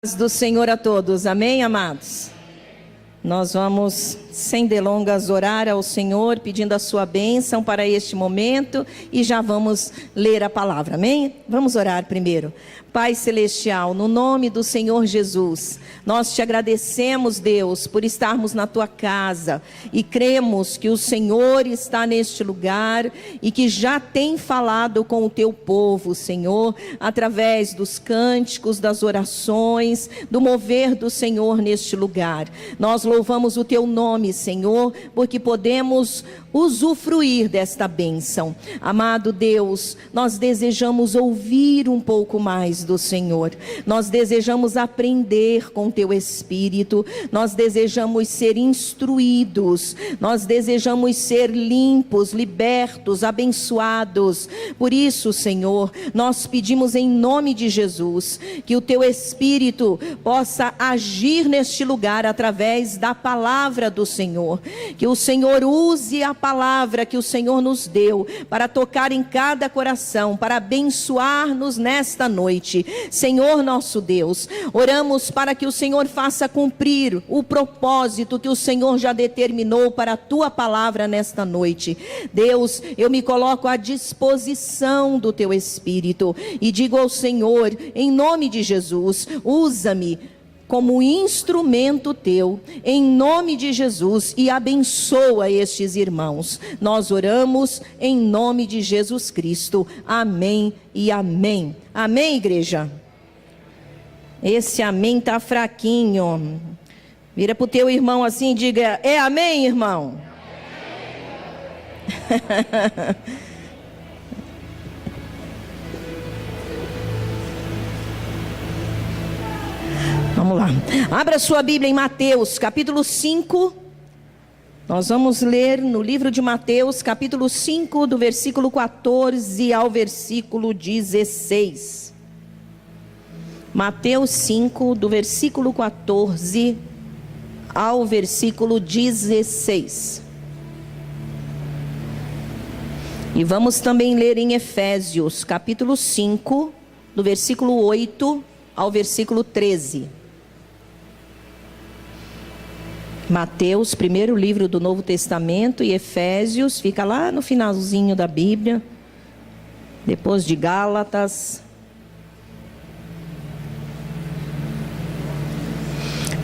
Paz do Senhor a todos, amém, amados? Nós vamos, sem delongas, orar ao Senhor, pedindo a sua bênção para este momento e já vamos ler a palavra, amém? Vamos orar primeiro. Pai Celestial, no nome do Senhor Jesus, nós te agradecemos, Deus, por estarmos na tua casa e cremos que o Senhor está neste lugar e que já tem falado com o teu povo, Senhor, através dos cânticos, das orações, do mover do Senhor neste lugar. Nós louvamos o teu nome, Senhor, porque podemos usufruir desta bênção. Amado Deus, nós desejamos ouvir um pouco mais do Senhor, nós desejamos aprender com teu Espírito, nós desejamos ser instruídos, nós desejamos ser limpos, libertos, abençoados. Por isso, Senhor, nós pedimos em nome de Jesus, que o teu Espírito possa agir neste lugar através da palavra do Senhor, que o Senhor use a palavra que o Senhor nos deu para tocar em cada coração, para abençoar-nos nesta noite. Senhor nosso Deus, oramos para que o Senhor faça cumprir o propósito que o Senhor já determinou para a tua palavra nesta noite. Deus, eu me coloco à disposição do teu Espírito e digo ao Senhor, em nome de Jesus, usa-me como instrumento teu, em nome de Jesus, e abençoa estes irmãos. Nós oramos em nome de Jesus Cristo. Amém e amém. Amém, igreja? Esse amém está fraquinho. Vira para o teu irmão assim e diga: é amém, irmão? Vamos lá, abra sua Bíblia em Mateus, capítulo 5, nós vamos ler no livro de Mateus, capítulo 5, do versículo 14 ao versículo 16. Mateus 5, do versículo 14 ao versículo 16. E vamos também ler em Efésios, capítulo 5, do versículo 8 ao versículo 13. Mateus, primeiro livro do Novo Testamento, e Efésios, fica lá no finalzinho da Bíblia, depois de Gálatas.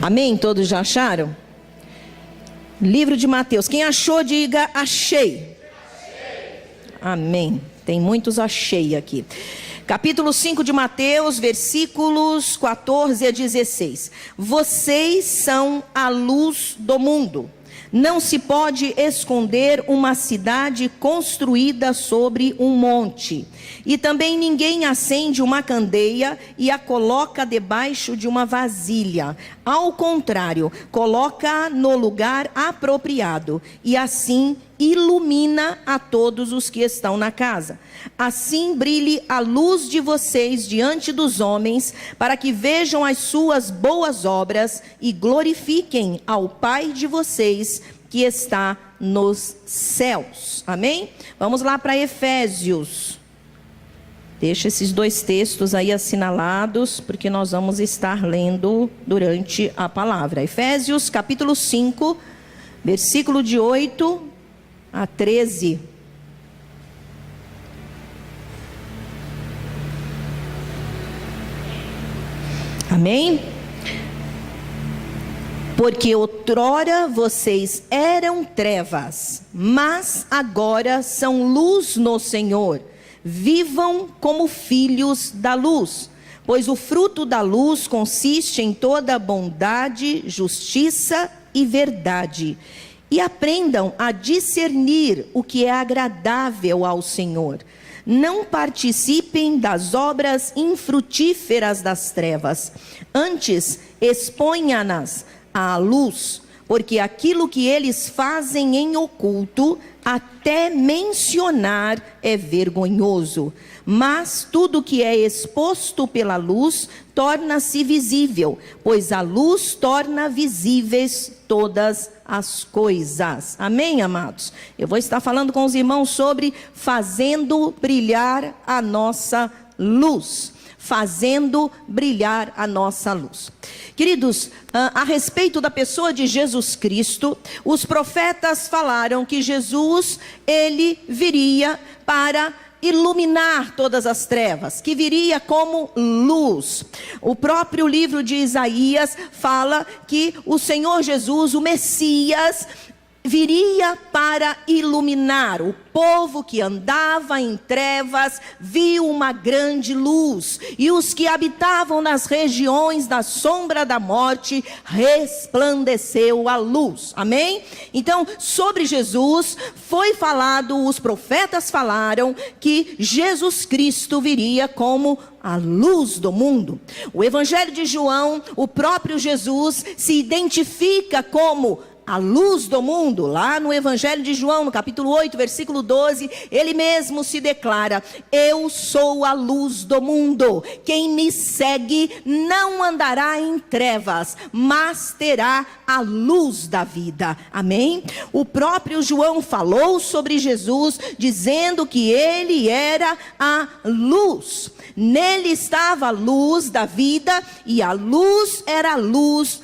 Amém? Todos já acharam? Livro de Mateus. Quem achou, diga: achei. Amém. Tem muitos achei aqui. Capítulo 5 de Mateus, versículos 14 a 16. Vocês são a luz do mundo. Não se pode esconder uma cidade construída sobre um monte. E também ninguém acende uma candeia e a coloca debaixo de uma vasilha. Ao contrário, coloca no lugar apropriado e assim ilumina a todos os que estão na casa. Assim brilhe a luz de vocês diante dos homens, para que vejam as suas boas obras e glorifiquem ao Pai de vocês que está nos céus. Amém? Vamos lá para Efésios. Deixa esses dois textos aí assinalados, porque nós vamos estar lendo durante a palavra. Efésios capítulo 5, versículo de 8 a 13. Amém? Porque outrora vocês eram trevas, mas agora são luz no Senhor. Vivam como filhos da luz, pois o fruto da luz consiste em toda bondade, justiça e verdade. E aprendam a discernir o que é agradável ao Senhor. Não participem das obras infrutíferas das trevas. Antes, exponha-nas à luz, porque aquilo que eles fazem em oculto, até mencionar é vergonhoso. Mas tudo que é exposto pela luz torna-se visível, pois a luz torna visíveis todas as coisas. Amém, amados? Eu vou estar falando com os irmãos sobre fazendo brilhar a nossa luz. fazendo brilhar a nossa luz. Queridos, a respeito da pessoa de Jesus Cristo, os profetas falaram que Jesus, ele viria para iluminar todas as trevas, que viria como luz. O próprio livro de Isaías fala que o Senhor Jesus, o Messias, viria para iluminar. O povo que andava em trevas viu uma grande luz, e os que habitavam nas regiões da sombra da morte, resplandeceu a luz. Amém? Então, sobre Jesus foi falado, os profetas falaram que Jesus Cristo viria como a luz do mundo. O Evangelho de João, o próprio Jesus se identifica como a luz do mundo. Lá no Evangelho de João, no capítulo 8, versículo 12, ele mesmo se declara: eu sou a luz do mundo, quem me segue não andará em trevas, mas terá a luz da vida. Amém? O próprio João falou sobre Jesus, dizendo que ele era a luz. Nele estava a luz da vida, e a luz era a luz,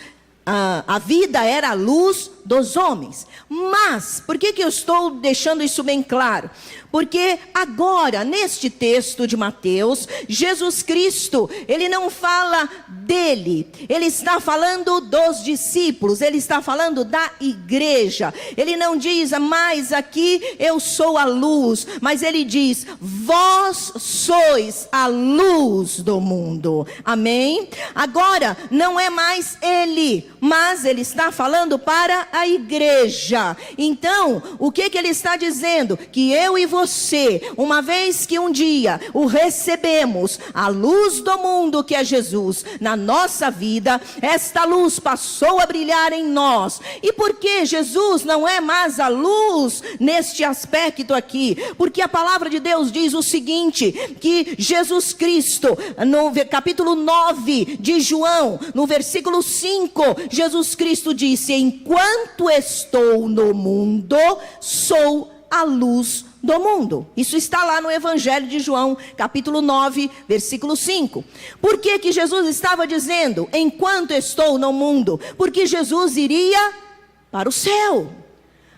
a vida era a luz dos homens. Mas, por que eu estou deixando isso bem claro? Porque agora, neste texto de Mateus, Jesus Cristo, ele não fala dele, ele está falando dos discípulos, ele está falando da igreja. Ele não diz mais aqui, eu sou a luz, mas ele diz, vós sois a luz do mundo. Amém? Agora, não é mais ele, mas ele está falando para a igreja. Então, o que ele está dizendo? Que eu e você, uma vez que um dia o recebemos, a luz do mundo que é Jesus, na nossa vida, esta luz passou a brilhar em nós. E por que Jesus não é mais a luz neste aspecto aqui? Porque a palavra de Deus diz o seguinte, que Jesus Cristo, no capítulo 9 de João, no versículo 5, Jesus Cristo disse: enquanto estou no mundo, sou a luz do mundo. Isso está lá no Evangelho de João, capítulo 9, versículo 5. Por que Jesus estava dizendo, enquanto estou no mundo? Porque Jesus iria para o céu.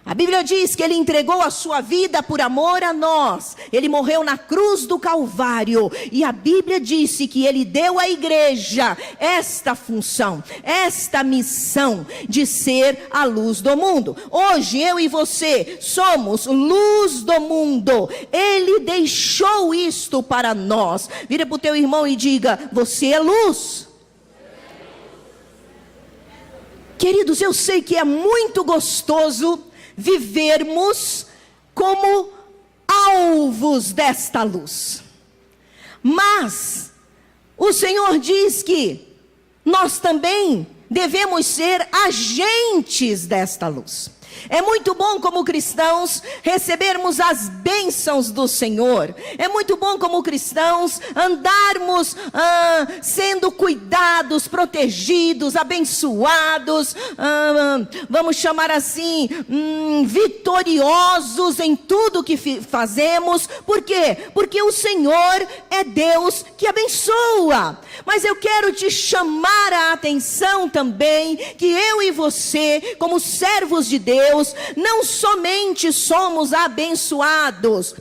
A Bíblia diz que ele entregou a sua vida por amor a nós. Ele morreu na cruz do Calvário. E a Bíblia disse que ele deu à igreja esta função, esta missão de ser a luz do mundo. Hoje eu e você somos luz do mundo. Ele deixou isto para nós. Vira para o teu irmão e diga, você é luz. Queridos, eu sei que é muito gostoso vivermos como alvos desta luz. Mas o Senhor diz que nós também devemos ser agentes desta luz. É muito bom como cristãos recebermos as bênçãos do Senhor. É muito bom como cristãos andarmos sendo cuidados, protegidos, abençoados, vamos chamar assim, vitoriosos em tudo que fazemos. Por quê? Porque o Senhor é Deus que abençoa. Mas eu quero te chamar a atenção também, que eu e você, como servos de Deus, não somente somos abençoados,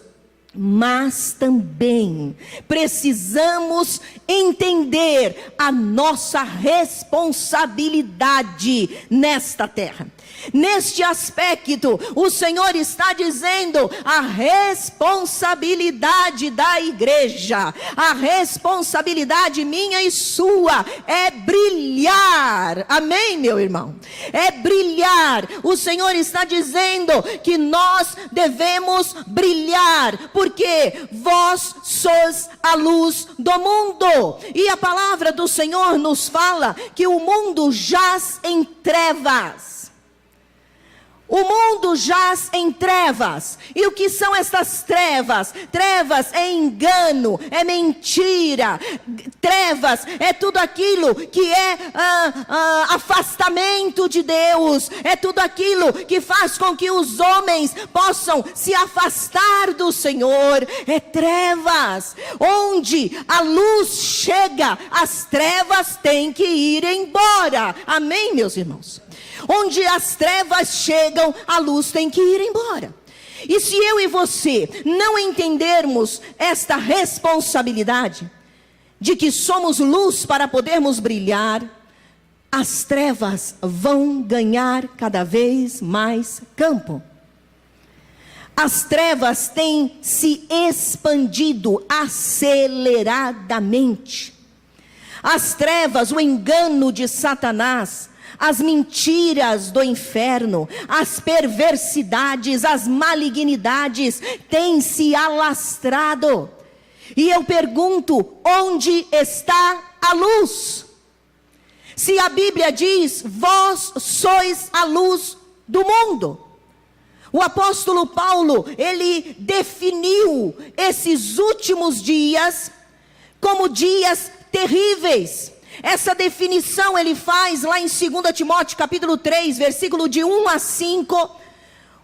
mas também precisamos entender a nossa responsabilidade nesta terra. Neste aspecto, o Senhor está dizendo a responsabilidade da igreja, a responsabilidade minha e sua é brilhar. Amém, meu irmão? É brilhar. O Senhor está dizendo que nós devemos brilhar, porque vós sois a luz do mundo. E a palavra do Senhor nos fala que o mundo jaz em trevas. O mundo jaz em trevas. E o que são estas trevas? Trevas é engano, é mentira. Trevas é tudo aquilo que é afastamento de Deus. É tudo aquilo que faz com que os homens possam se afastar do Senhor. É trevas. Onde a luz chega, as trevas têm que ir embora. Amém, meus irmãos? Onde as trevas chegam, a luz tem que ir embora. E se eu e você não entendermos esta responsabilidade de que somos luz para podermos brilhar, as trevas vão ganhar cada vez mais campo. As trevas têm se expandido aceleradamente. As trevas, o engano de Satanás, as mentiras do inferno, as perversidades, as malignidades têm se alastrado. E eu pergunto, onde está a luz? Se a Bíblia diz, vós sois a luz do mundo. O apóstolo Paulo, ele definiu esses últimos dias como dias terríveis. Essa definição ele faz lá em 2 Timóteo capítulo 3, versículo de 1 a 5.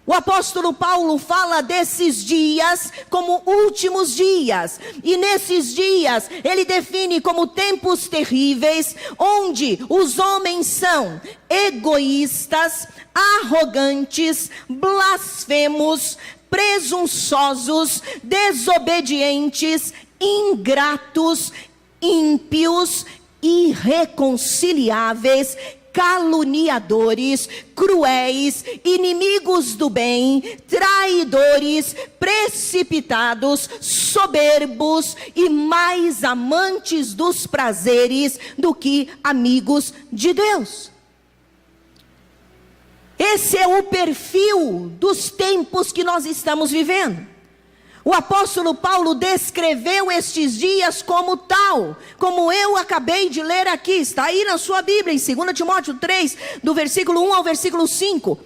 O apóstolo Paulo fala desses dias como últimos dias. E nesses dias ele define como tempos terríveis, onde os homens são egoístas, arrogantes, blasfemos, presunçosos, desobedientes, ingratos, ímpios, irreconciliáveis, caluniadores, cruéis, inimigos do bem, traidores, precipitados, soberbos e mais amantes dos prazeres do que amigos de Deus. Esse é o perfil dos tempos que nós estamos vivendo. O apóstolo Paulo descreveu estes dias como tal, como eu acabei de ler aqui, está aí na sua Bíblia, em 2 Timóteo 3, do versículo 1 ao versículo 5.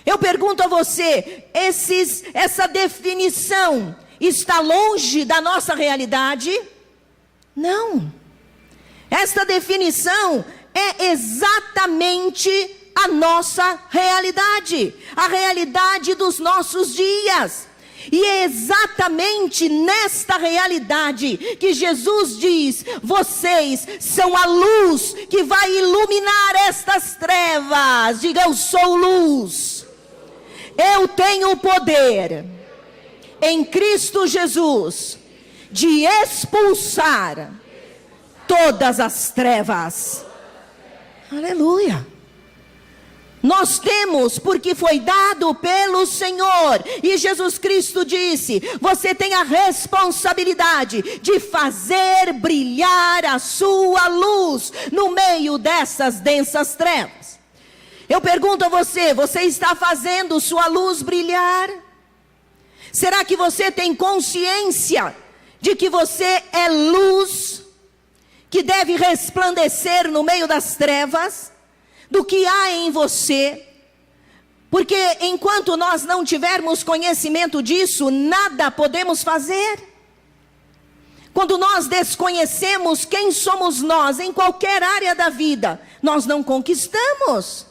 Eu pergunto a você, essa definição está longe da nossa realidade? Não. Esta definição é exatamente a nossa realidade, a realidade dos nossos dias. E é exatamente nesta realidade que Jesus diz, vocês são a luz que vai iluminar estas trevas. Diga, eu sou luz. Eu tenho o poder em Cristo Jesus de expulsar todas as trevas. Aleluia. Nós temos porque foi dado pelo Senhor. E Jesus Cristo disse, você tem a responsabilidade de fazer brilhar a sua luz no meio dessas densas trevas. Eu pergunto a você, você está fazendo sua luz brilhar? Será que você tem consciência de que você é luz, que deve resplandecer no meio das trevas? Do que há em você? Porque enquanto nós não tivermos conhecimento disso, nada podemos fazer. Quando nós desconhecemos quem somos nós em qualquer área da vida, nós não conquistamos.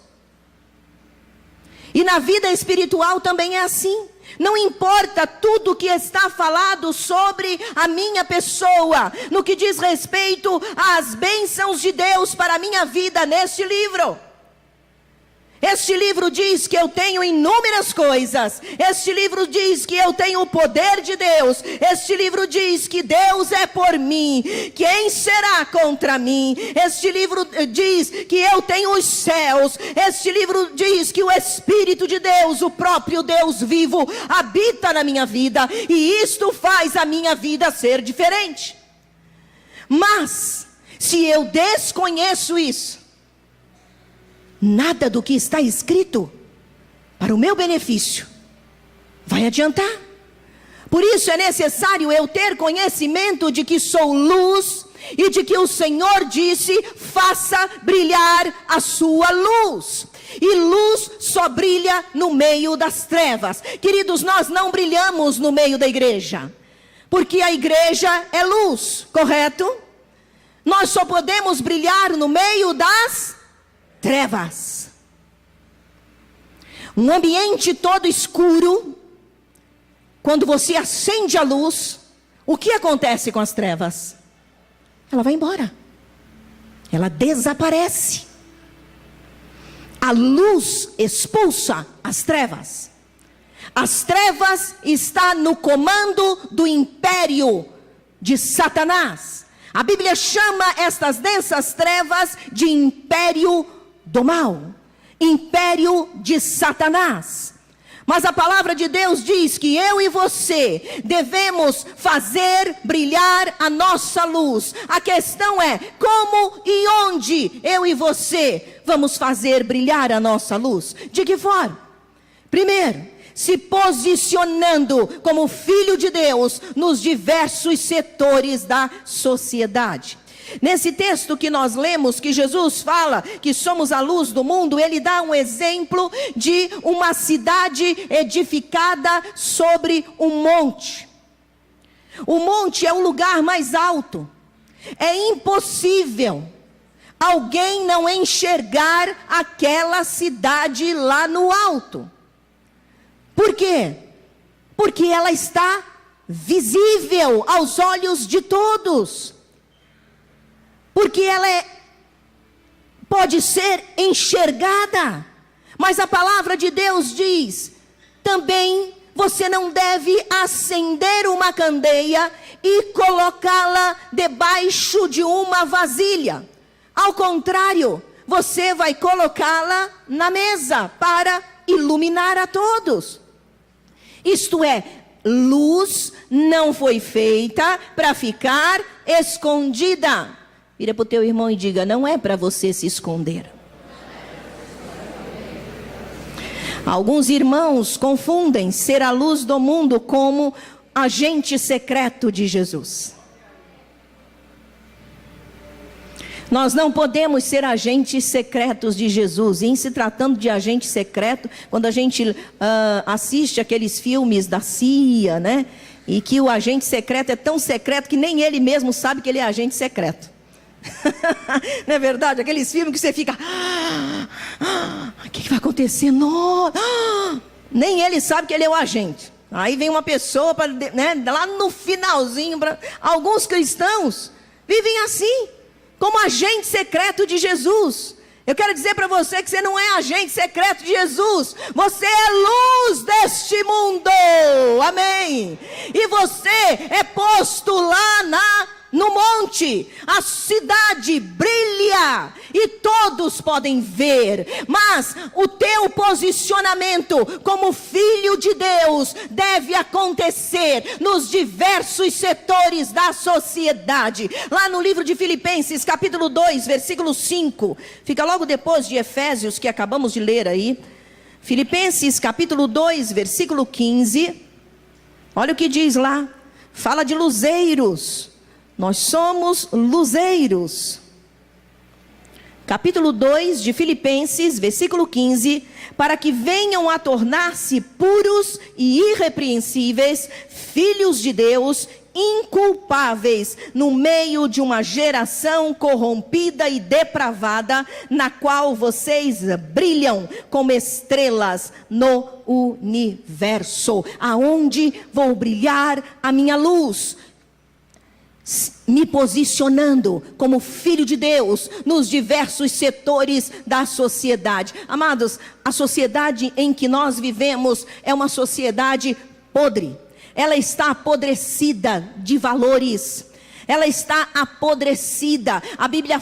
E na vida espiritual também é assim. Não importa tudo que está falado sobre a minha pessoa, no que diz respeito às bênçãos de Deus para a minha vida neste livro. Este livro diz que eu tenho inúmeras coisas. Este livro diz que eu tenho o poder de Deus. Este livro diz que Deus é por mim. Quem será contra mim? Este livro diz que eu tenho os céus. Este livro diz que o Espírito de Deus, o próprio Deus vivo, habita na minha vida. E isto faz a minha vida ser diferente. Mas, se eu desconheço isso, nada do que está escrito para o meu benefício vai adiantar. Por isso é necessário eu ter conhecimento de que sou luz, e de que o Senhor disse: faça brilhar a sua luz. E luz só brilha no meio das trevas. Queridos, nós não brilhamos no meio da igreja, porque a igreja é luz, correto? Nós só podemos brilhar no meio das trevas. Um ambiente todo escuro, quando você acende a luz, o que acontece com as trevas? Ela vai embora. Ela desaparece. A luz expulsa as trevas. As trevas estão no comando do império de Satanás. A Bíblia chama estas densas trevas de império do mal, império de Satanás. Mas a palavra de Deus diz que eu e você devemos fazer brilhar a nossa luz. A questão é como e onde eu e você vamos fazer brilhar a nossa luz. De que forma? Primeiro, se posicionando como filho de Deus nos diversos setores da sociedade. Nesse texto que nós lemos, que Jesus fala que somos a luz do mundo, ele dá um exemplo de uma cidade edificada sobre um monte. O monte é o lugar mais alto. É impossível alguém não enxergar aquela cidade lá no alto. Por quê? Porque ela está visível aos olhos de todos. Porque ela pode ser enxergada. Mas a palavra de Deus diz: também você não deve acender uma candeia e colocá-la debaixo de uma vasilha. Ao contrário, você vai colocá-la na mesa para iluminar a todos. Isto é, luz não foi feita para ficar escondida. Vira para o teu irmão e diga: não é para você se esconder. Alguns irmãos confundem ser a luz do mundo como agente secreto de Jesus. Nós não podemos ser agentes secretos de Jesus. E em se tratando de agente secreto, quando a gente assiste aqueles filmes da CIA, né? E que o agente secreto é tão secreto que nem ele mesmo sabe que ele é agente secreto. Não é verdade? Aqueles filmes que você fica: o que vai acontecer? Nem ele sabe que ele é o agente. Aí vem uma pessoa lá no finalzinho. Alguns cristãos vivem assim, como agente secreto de Jesus. Eu quero dizer para você que você não é agente secreto de Jesus. Você é luz deste mundo. Amém. E você é posto lá no monte. A cidade brilha e todos podem ver. Mas o teu posicionamento como filho de Deus deve acontecer nos diversos setores da sociedade. Lá no livro de Filipenses, capítulo 2, versículo 5. Fica logo depois de Efésios, que acabamos de ler aí. Filipenses, capítulo 2, versículo 15. Olha o que diz lá. Fala de luzeiros. Nós somos luzeiros. Capítulo 2 de Filipenses, versículo 15. Para que venham a tornar-se puros e irrepreensíveis, filhos de Deus, inculpáveis, no meio de uma geração corrompida e depravada, na qual vocês brilham como estrelas no universo. Aonde vou brilhar a minha luz? Me posicionando como filho de Deus nos diversos setores da sociedade. Amados, a sociedade em que nós vivemos é uma sociedade podre. Ela está apodrecida de valores. Ela está apodrecida. A Bíblia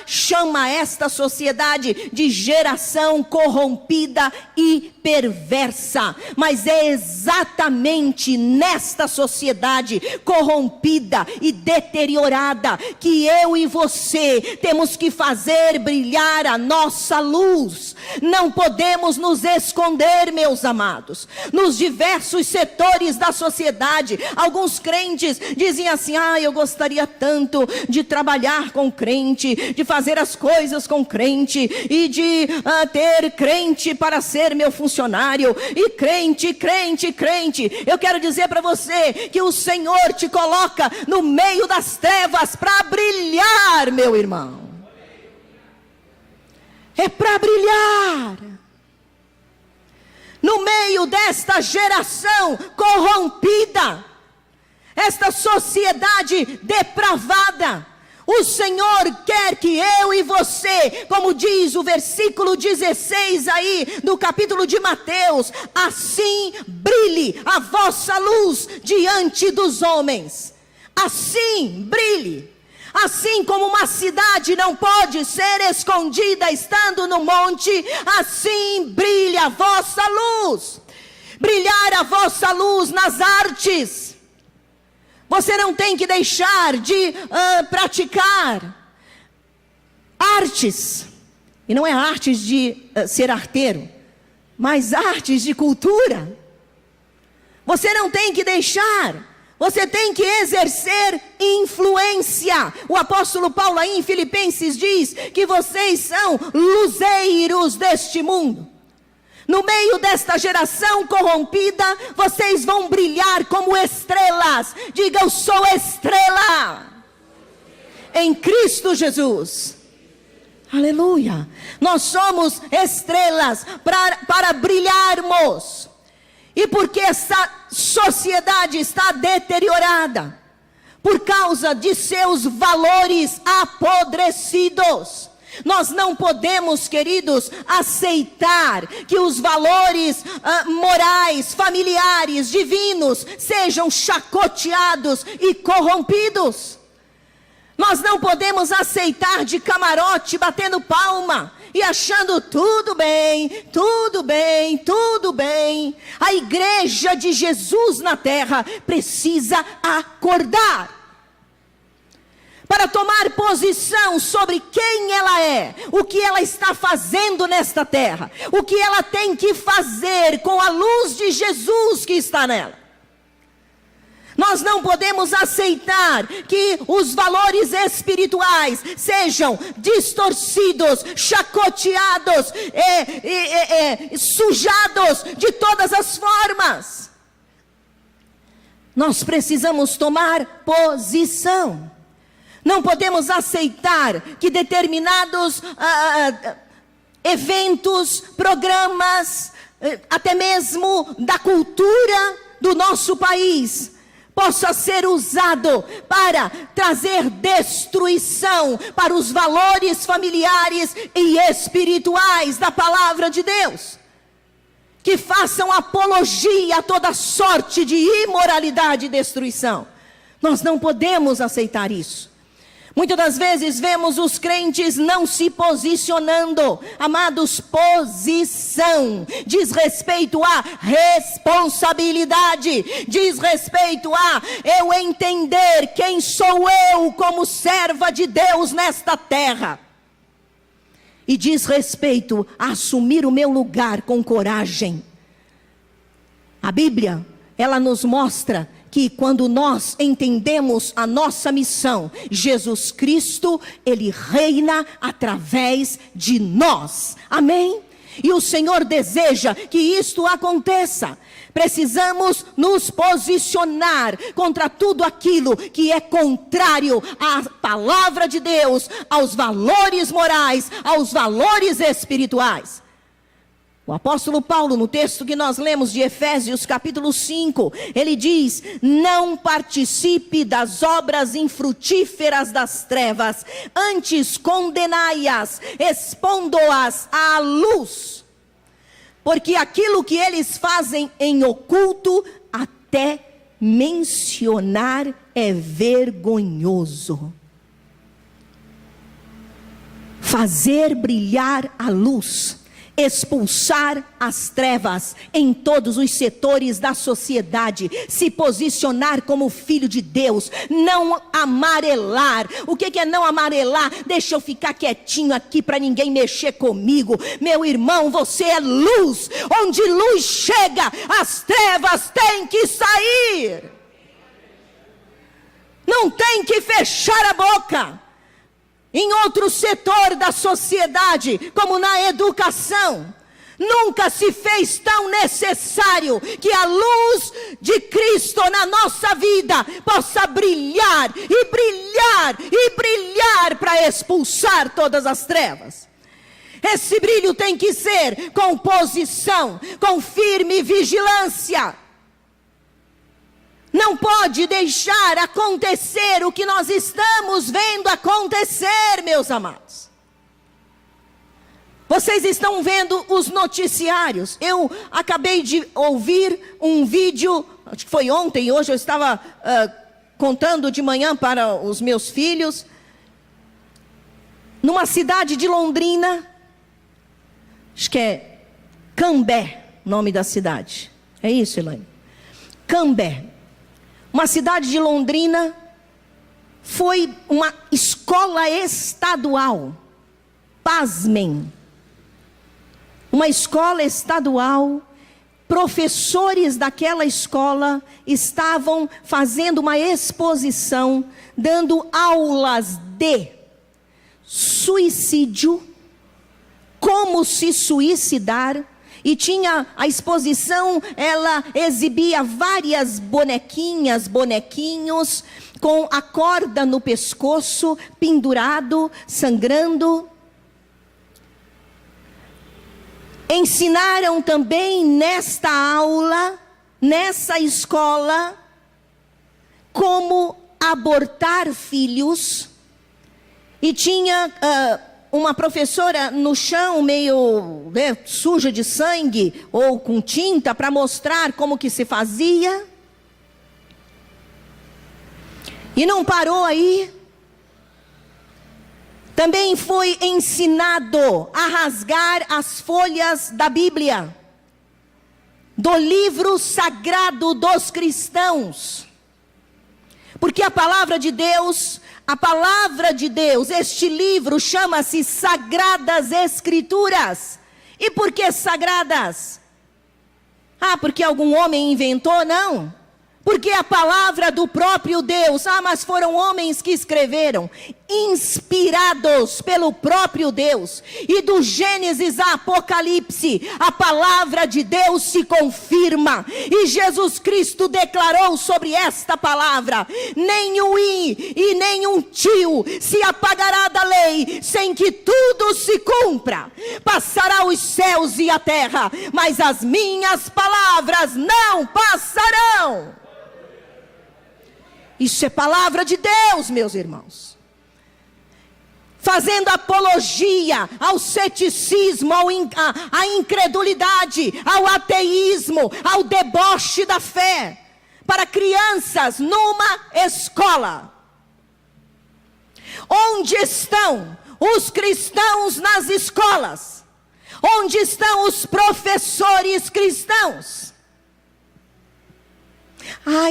chama esta sociedade de geração corrompida e perversa. Mas é exatamente nesta sociedade corrompida e deteriorada que eu e você temos que fazer brilhar a nossa luz. Não podemos nos esconder, meus amados. Nos diversos setores da sociedade, alguns crentes dizem assim: eu gostaria gostaria tanto de trabalhar com crente, de fazer as coisas com crente, e de ter crente para ser meu funcionário, e crente. Eu quero dizer para você que o Senhor te coloca no meio das trevas para brilhar, meu irmão. É para brilhar. No meio desta geração corrompida, esta sociedade depravada, o Senhor quer que eu e você, como diz o versículo 16 aí do capítulo de Mateus, assim brilhe a vossa luz diante dos homens. Assim brilhe. Assim como uma cidade não pode ser escondida estando no monte, assim brilha a vossa luz. Brilhar a vossa luz nas artes. Você não tem que deixar de praticar artes. E não é artes de ser arteiro, mas artes de cultura. Você não tem que deixar. Você tem que exercer influência. O apóstolo Paulo aí em Filipenses diz que vocês são luzeiros deste mundo. No meio desta geração corrompida, vocês vão brilhar como estrelas. Diga, eu sou estrela em Cristo Jesus. Aleluia. Nós somos estrelas para brilharmos. E porque essa sociedade está deteriorada, por causa de seus valores apodrecidos, nós não podemos, queridos, aceitar que os valores morais, familiares, divinos, sejam chacoteados e corrompidos. Nós não podemos aceitar de camarote, batendo palma e achando tudo bem. A igreja de Jesus na terra precisa acordar para tomar posição sobre quem ela é, o que ela está fazendo nesta terra, o que ela tem que fazer com a luz de Jesus que está nela. Nós não podemos aceitar que os valores espirituais sejam distorcidos, chacoteados, sujados de todas as formas. Nós precisamos tomar posição. Não podemos aceitar que determinados eventos, programas, até mesmo da cultura do nosso país, possa ser usado para trazer destruição para os valores familiares e espirituais da palavra de Deus, que façam apologia a toda sorte de imoralidade e destruição. Nós não podemos aceitar isso. Muitas das vezes vemos os crentes não se posicionando. Amados, posição diz respeito à responsabilidade, diz respeito a eu entender quem sou eu como serva de Deus nesta terra, e diz respeito a assumir o meu lugar com coragem. A Bíblia, ela nos mostra que quando nós entendemos a nossa missão, Jesus Cristo, Ele reina através de nós. Amém? E o Senhor deseja que isto aconteça. Precisamos nos posicionar contra tudo aquilo que é contrário à palavra de Deus, aos valores morais, aos valores espirituais. O apóstolo Paulo, no texto que nós lemos de Efésios capítulo 5, ele diz: não participe das obras infrutíferas das trevas, antes condenai-as, expondo-as à luz, porque aquilo que eles fazem em oculto, até mencionar é vergonhoso. Fazer brilhar a luz, expulsar as trevas em todos os setores da sociedade, se posicionar como filho de Deus, não amarelar. O que é não amarelar? Deixa eu ficar quietinho aqui para ninguém mexer comigo. Meu irmão, você é luz. Onde luz chega, as trevas têm que sair. não tem que fechar a boca. Em outro setor da sociedade, como na educação, nunca se fez tão necessário que a luz de Cristo na nossa vida possa brilhar e brilhar e brilhar para expulsar todas as trevas. Esse brilho tem que ser com posição, com firme vigilância. Não pode deixar acontecer o que nós estamos vendo acontecer, meus amados. Vocês estão vendo os noticiários. Eu acabei de ouvir um vídeo, acho que foi ontem, hoje eu estava contando de manhã para os meus filhos. Numa cidade de Londrina, acho que é Cambé, nome da cidade. É isso, Elaine? Cambé. Uma cidade de Londrina, foi uma escola estadual. Pasmem. Uma escola estadual, professores daquela escola estavam fazendo uma exposição, dando aulas de suicídio, como se suicidar, e tinha a exposição, ela exibia várias bonequinhas, bonequinhos, com a corda no pescoço, pendurado, sangrando. Ensinaram também nesta aula, nessa escola, como abortar filhos. E tinha uma professora no chão, meio suja de sangue, ou com tinta, para mostrar como que se fazia. E não parou aí. Também foi ensinado a rasgar as folhas da Bíblia, do livro sagrado dos cristãos. Porque a palavra de Deus, este livro chama-se Sagradas Escrituras. E por que sagradas? Porque algum homem inventou? Não. Porque a palavra do próprio Deus. Mas foram homens que escreveram, inspirados pelo próprio Deus. E do Gênesis a Apocalipse, a palavra de Deus se confirma. E Jesus Cristo declarou sobre esta palavra: nem o i e nem um tio se apagará da lei, sem que tudo se cumpra. Passará os céus e a terra, mas as minhas palavras não passarão. Isso é palavra de Deus, meus irmãos. Fazendo apologia ao ceticismo, à incredulidade, ao ateísmo, ao deboche da fé, para crianças numa escola. Onde estão os cristãos nas escolas? Onde estão os professores cristãos?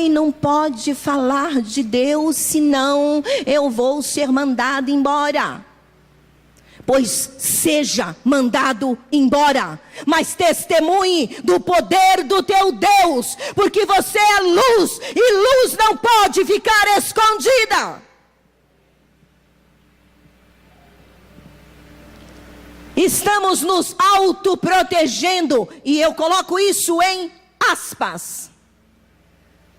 Não pode falar de Deus, senão eu vou ser mandado embora. Pois seja mandado embora, mas testemunhe do poder do teu Deus, porque você é luz, e luz não pode ficar escondida. Estamos nos autoprotegendo, e eu coloco isso em aspas.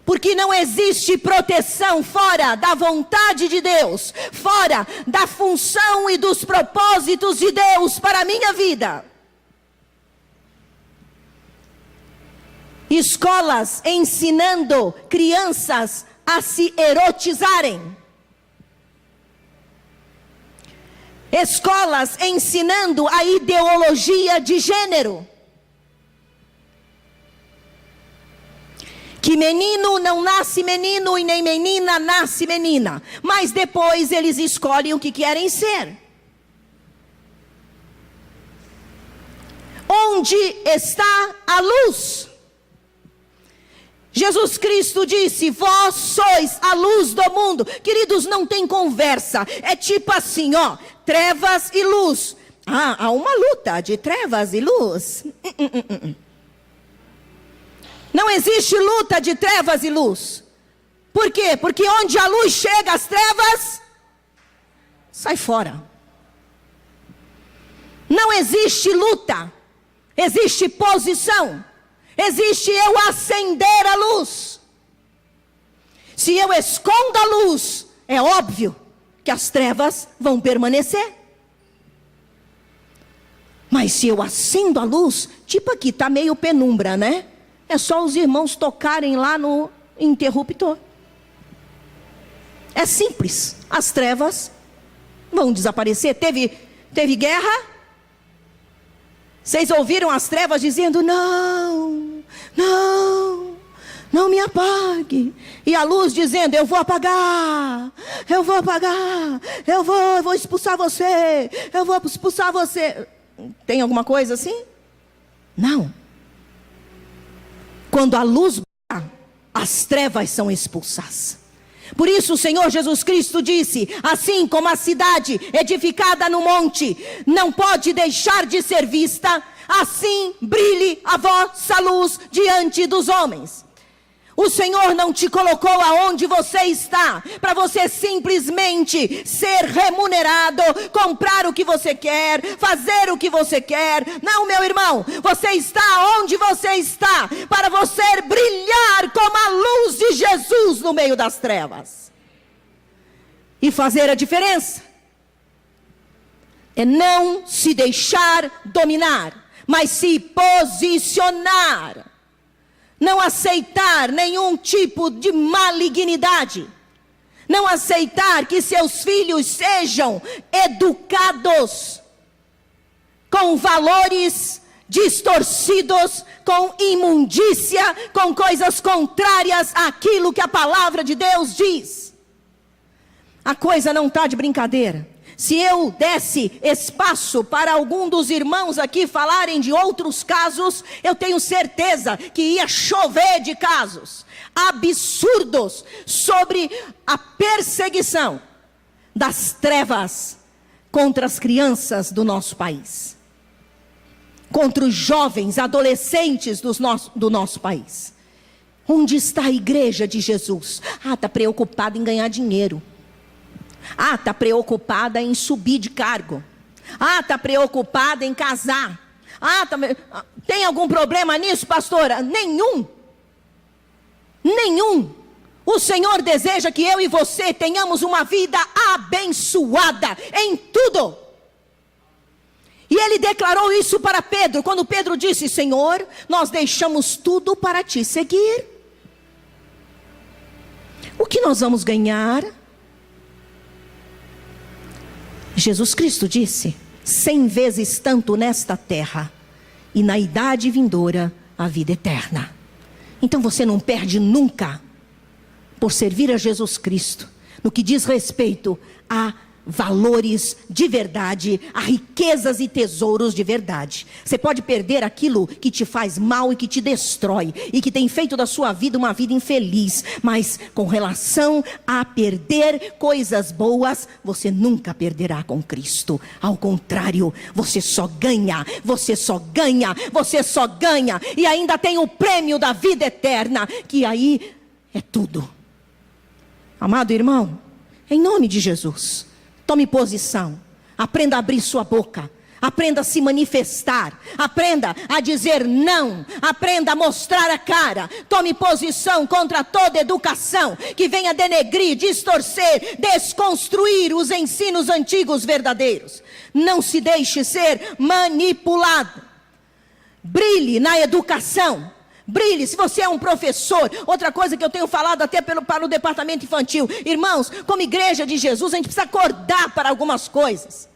Porque não existe proteção fora da vontade de Deus, fora da função e dos propósitos de Deus para a minha vida. Escolas ensinando crianças a se erotizarem. Escolas ensinando a ideologia de gênero. Que menino não nasce menino e nem menina nasce menina. Mas depois eles escolhem o que querem ser. Onde está a luz? Jesus Cristo disse: vós sois a luz do mundo. Queridos, não tem conversa. É tipo assim, trevas e luz. Há uma luta de trevas e luz. Não existe luta de trevas e luz. Por quê? Porque onde a luz chega, as trevas sai fora. Não existe luta, existe posição, existe eu acender a luz. Se eu escondo a luz, é óbvio que as trevas vão permanecer. Mas se eu acendo a luz, tipo aqui, está meio penumbra, né? É só os irmãos tocarem lá no interruptor. É simples, as trevas vão desaparecer. Teve guerra? Vocês ouviram as trevas dizendo, não me apague. E a luz dizendo, eu vou apagar, eu vou expulsar você, eu vou expulsar você. Tem alguma coisa assim? Não. Quando a luz brilha, as trevas são expulsas. Por isso o Senhor Jesus Cristo disse, assim como a cidade edificada no monte não pode deixar de ser vista, assim brilhe a vossa luz diante dos homens. O Senhor não te colocou aonde você está para você simplesmente ser remunerado, comprar o que você quer, fazer o que você quer. Não, meu irmão, você está onde você está para você brilhar como a luz de Jesus no meio das trevas. E fazer a diferença é não se deixar dominar, mas se posicionar. Não aceitar nenhum tipo de malignidade. Não aceitar que seus filhos sejam educados com valores distorcidos, com imundícia, com coisas contrárias àquilo que a palavra de Deus diz. A coisa não está de brincadeira. Se eu desse espaço para algum dos irmãos aqui falarem de outros casos, eu tenho certeza que ia chover de casos absurdos sobre a perseguição das trevas contra as crianças do nosso país, contra os jovens, adolescentes do nosso país. Onde está a igreja de Jesus? Está preocupada em ganhar dinheiro. Está preocupada em subir de cargo. Está preocupada em casar. Tem algum problema nisso, pastora? Nenhum. O Senhor deseja que eu e você tenhamos uma vida abençoada em tudo. E Ele declarou isso para Pedro, quando Pedro disse, Senhor, nós deixamos tudo para Te seguir. O que nós vamos ganhar? Jesus Cristo disse, 100 vezes tanto nesta terra, e na idade vindoura, a vida eterna. Então você não perde nunca, por servir a Jesus Cristo, no que diz respeito a valores de verdade, a riquezas e tesouros de verdade. Você pode perder aquilo que te faz mal e que te destrói, e que tem feito da sua vida uma vida infeliz, mas com relação a perder coisas boas, você nunca perderá com Cristo. Ao contrário, você só ganha, e ainda tem o prêmio da vida eterna, que aí é tudo. Amado irmão, em nome de Jesus, tome posição, aprenda a abrir sua boca, aprenda a se manifestar, aprenda a dizer não, aprenda a mostrar a cara, tome posição contra toda educação que venha denegrir, distorcer, desconstruir os ensinos antigos verdadeiros. Não se deixe ser manipulado, brilhe na educação. Brilhe, se você é um professor. Outra coisa que eu tenho falado até para o departamento infantil. Irmãos, como igreja de Jesus, a gente precisa acordar para algumas coisas.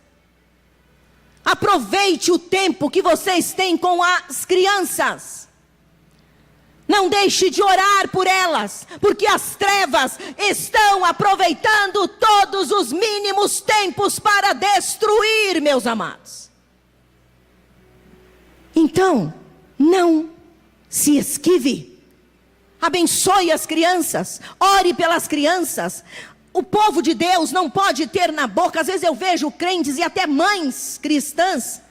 Aproveite o tempo que vocês têm com as crianças. Não deixe de orar por elas, porque as trevas estão aproveitando todos os mínimos tempos para destruir, meus amados. Então, não se esquive, abençoe as crianças, ore pelas crianças. O povo de Deus não pode ter na boca, às vezes eu vejo crentes e até mães cristãs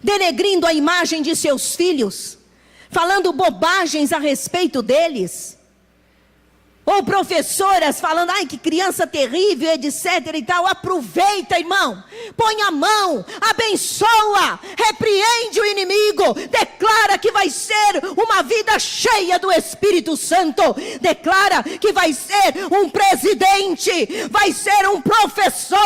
denegrindo a imagem de seus filhos, falando bobagens a respeito deles. ou professoras falando, ai que criança terrível, etc e tal. Aproveita, irmão, põe a mão, abençoa, repreende o inimigo, declara que vai ser uma vida cheia do Espírito Santo, declara que vai ser um presidente, vai ser um professor,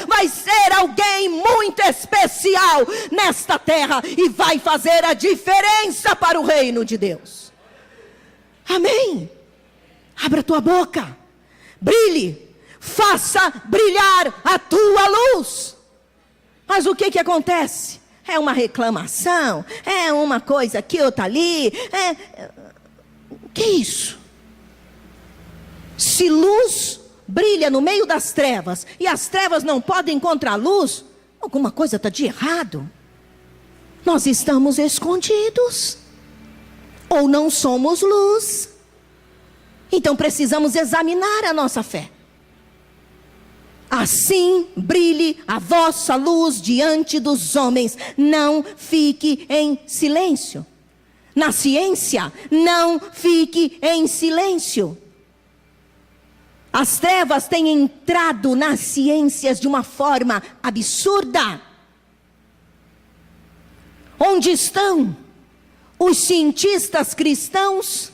vai ser alguém muito especial nesta terra, e vai fazer a diferença para o reino de Deus. Amém? Abra tua boca, brilhe, faça brilhar a tua luz. Mas o que acontece? É uma reclamação, é uma coisa aqui, outra ali, que isso? Se luz brilha no meio das trevas, e as trevas não podem encontrar luz, alguma coisa está de errado. Nós estamos escondidos, ou não somos luz. Então precisamos examinar a nossa fé. Assim brilhe a vossa luz diante dos homens. Não fique em silêncio. Na ciência, não fique em silêncio. As trevas têm entrado nas ciências de uma forma absurda. Onde estão os cientistas cristãos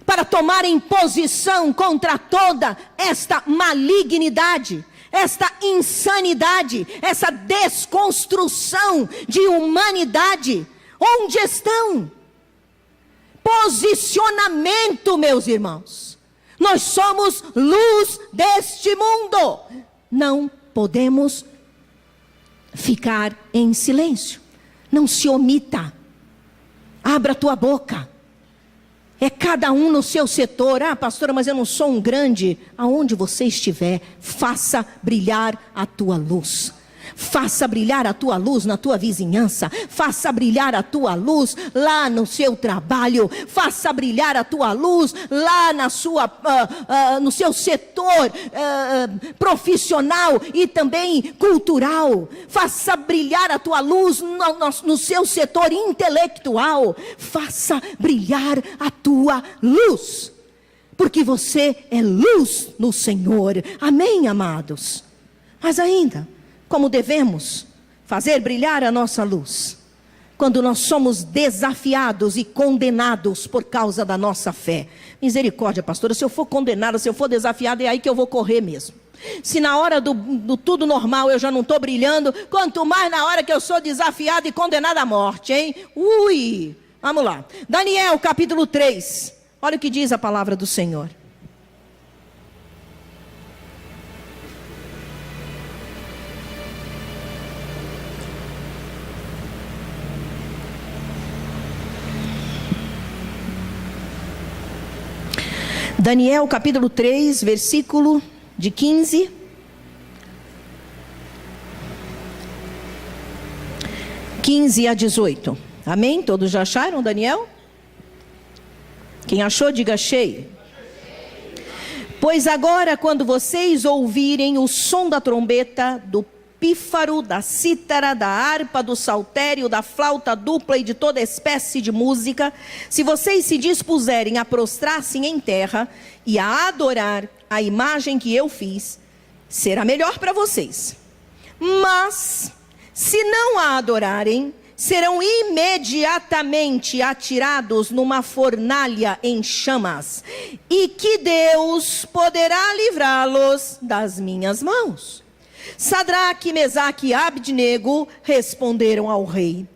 para tomarem posição contra toda esta malignidade, esta insanidade, essa desconstrução de humanidade? Onde estão? Posicionamento, meus irmãos. Nós somos luz deste mundo. Não podemos ficar em silêncio. Não se omita. Abra a tua boca. É cada um no seu setor. Ah, pastora, mas eu não sou um grande. Aonde você estiver, faça brilhar a tua luz. Faça brilhar a tua luz na tua vizinhança. Faça brilhar a tua luz lá no seu trabalho. Faça brilhar a tua luz lá no seu setor profissional e também cultural. Faça brilhar a tua luz no seu setor intelectual. Faça brilhar a tua luz, porque você é luz no Senhor. Amém, amados? Mas ainda, como devemos fazer brilhar a nossa luz? Quando nós somos desafiados e condenados por causa da nossa fé. Misericórdia, pastora, se eu for condenada, se eu for desafiada, é aí que eu vou correr mesmo. Se na hora do tudo normal eu já não estou brilhando, quanto mais na hora que eu sou desafiada e condenada à morte, hein? Ui! Vamos lá. Daniel capítulo 3. Olha o que diz a palavra do Senhor. Daniel capítulo 3, versículo de 15. A 18. Amém? Todos já acharam, Daniel? Quem achou, diga achei. Pois agora, quando vocês ouvirem o som da trombeta, do pífaro, da cítara, da harpa, do saltério, da flauta dupla e de toda espécie de música, se vocês se dispuserem a prostrar-se em terra e a adorar a imagem que eu fiz, será melhor para vocês. Mas, se não a adorarem, serão imediatamente atirados numa fornalha em chamas, e que Deus poderá livrá-los das minhas mãos. Sadraque, Mesaque e Abdenego responderam ao rei: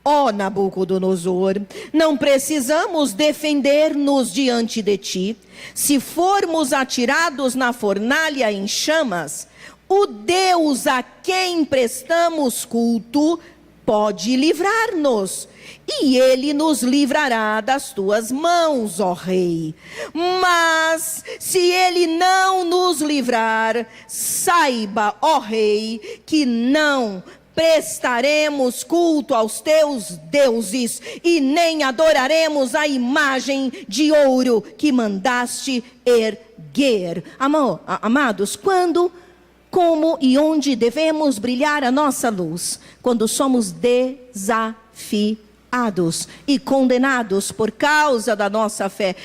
ó Nabucodonosor, não precisamos defender-nos diante de ti. Se formos atirados na fornalha em chamas, o Deus a quem prestamos culto pode livrar-nos, e ele nos livrará das tuas mãos, ó rei. Mas se ele não nos livrar, saiba, ó rei, que não prestaremos culto aos teus deuses, e nem adoraremos a imagem de ouro que mandaste erguer. Amados, quando, como e onde devemos brilhar a nossa luz? Quando somos desafiados e condenados por causa da nossa fé.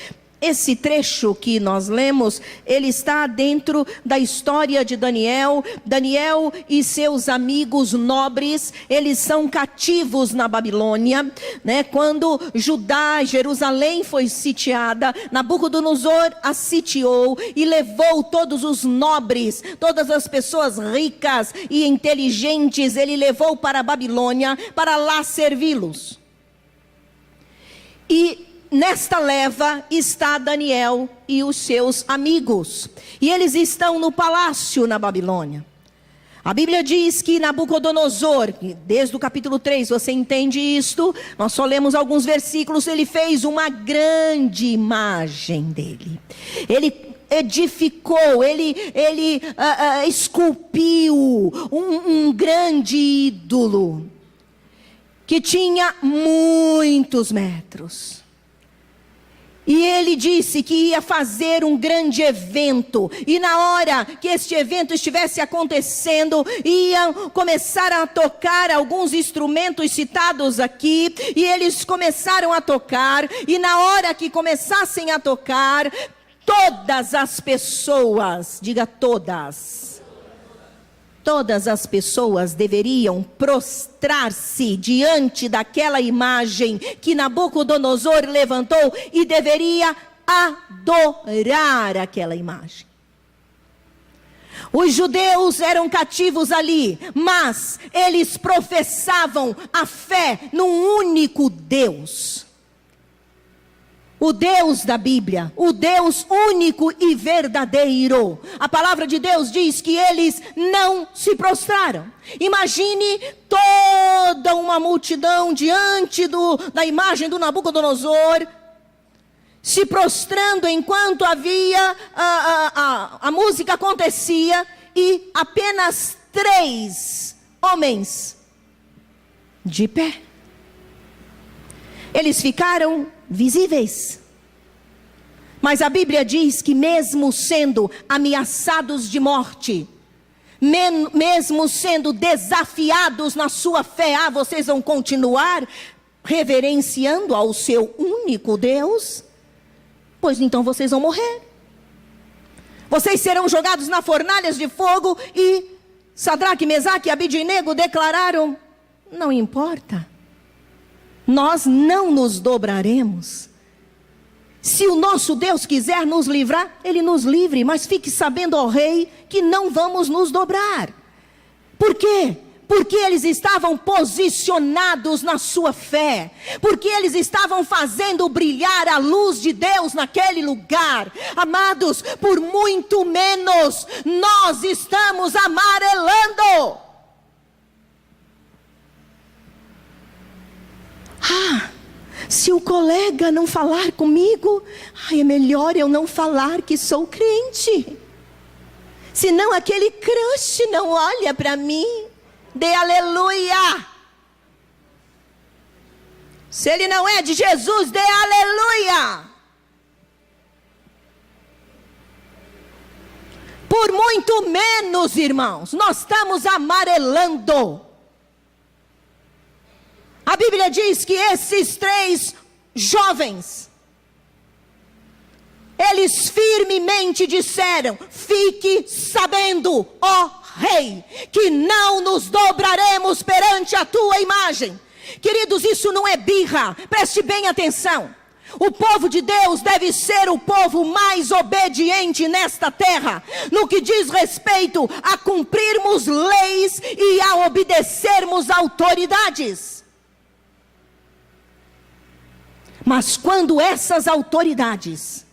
esse trecho que nós lemos, ele está dentro da história de Daniel. Daniel e seus amigos nobres, eles são cativos na Babilônia, né? Quando Judá, Jerusalém foi sitiada, Nabucodonosor a sitiou e levou todos os nobres, todas as pessoas ricas e inteligentes, ele levou para a Babilônia para lá servi-los. E nesta leva está Daniel e os seus amigos. E eles estão no palácio na Babilônia. A Bíblia diz que Nabucodonosor, desde o capítulo 3, você entende isto, nós só lemos alguns versículos, ele fez uma grande imagem dele. Ele edificou, ele esculpiu um grande ídolo, que tinha muitos metros. E ele disse que ia fazer um grande evento. E na hora que este evento estivesse acontecendo, iam começar a tocar alguns instrumentos citados aqui. E eles começaram a tocar. E na hora que começassem a tocar, todas as pessoas, diga todas as pessoas deveriam prostrar-se diante daquela imagem que Nabucodonosor levantou e deveria adorar aquela imagem. Os judeus eram cativos ali, mas eles professavam a fé num único Deus. O Deus da Bíblia, o Deus único e verdadeiro. A palavra de Deus diz que eles não se prostraram. Imagine toda uma multidão diante da imagem do Nabucodonosor, se prostrando enquanto havia a música acontecia, e apenas 3 homens de pé. Eles ficaram visíveis. Mas a Bíblia diz que mesmo sendo ameaçados de morte, mesmo sendo desafiados na sua fé, vocês vão continuar reverenciando ao seu único Deus? Pois então vocês vão morrer. Vocês serão jogados na fornalhas de fogo. E Sadraque, Mesaque e Abidnego declararam: não importa, nós não nos dobraremos. Se o nosso Deus quiser nos livrar, Ele nos livre. Mas fique sabendo, ó rei, que não vamos nos dobrar. Por quê? Porque eles estavam posicionados na sua fé. Porque eles estavam fazendo brilhar a luz de Deus naquele lugar. Amados, por muito menos nós estamos amarelando. Se o colega não falar comigo, é melhor eu não falar que sou crente. Senão aquele crush não olha para mim. Dê aleluia. Se ele não é de Jesus, dê aleluia. Por muito menos, irmãos, nós estamos amarelando. A Bíblia diz que esses 3 jovens, eles firmemente disseram: fique sabendo, ó rei, que não nos dobraremos perante a tua imagem. Queridos, isso não é birra, preste bem atenção. O povo de Deus deve ser o povo mais obediente nesta terra, no que diz respeito a cumprirmos leis e a obedecermos autoridades. Mas quando essas autoridades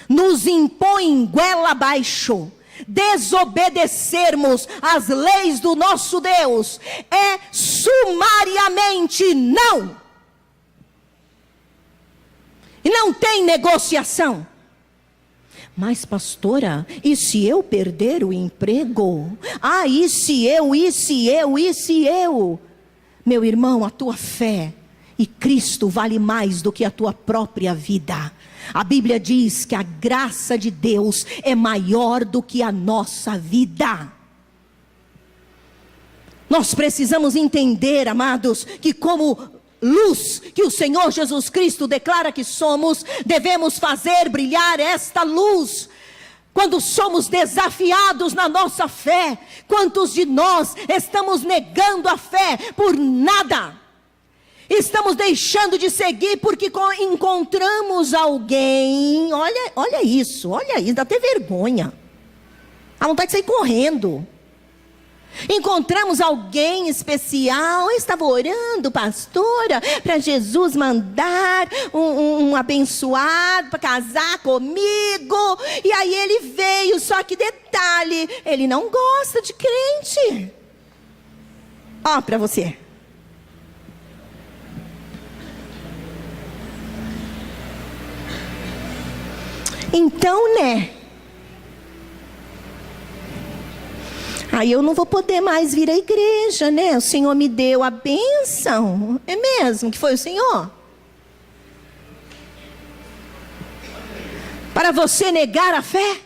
nos impõem goela abaixo, desobedecermos as leis do nosso Deus, é sumariamente não. E não tem negociação. Mas pastora, e se eu perder o emprego? E se eu? Meu irmão, a tua fé e Cristo vale mais do que a tua própria vida. A Bíblia diz que a graça de Deus é maior do que a nossa vida. Nós precisamos entender, amados, que como luz que o Senhor Jesus Cristo declara que somos, devemos fazer brilhar esta luz. Quando somos desafiados na nossa fé, quantos de nós estamos negando a fé por nada? Estamos deixando de seguir porque encontramos alguém. Olha isso, dá até vergonha. A vontade de sair correndo. Encontramos alguém especial. Eu estava orando, pastora, para Jesus mandar um abençoado para casar comigo. E aí ele veio, só que detalhe, ele não gosta de crente. Ó, para você. Então, né? Aí eu não vou poder mais vir à igreja, né? O Senhor me deu a bênção. É mesmo que foi o Senhor? Para você negar a fé?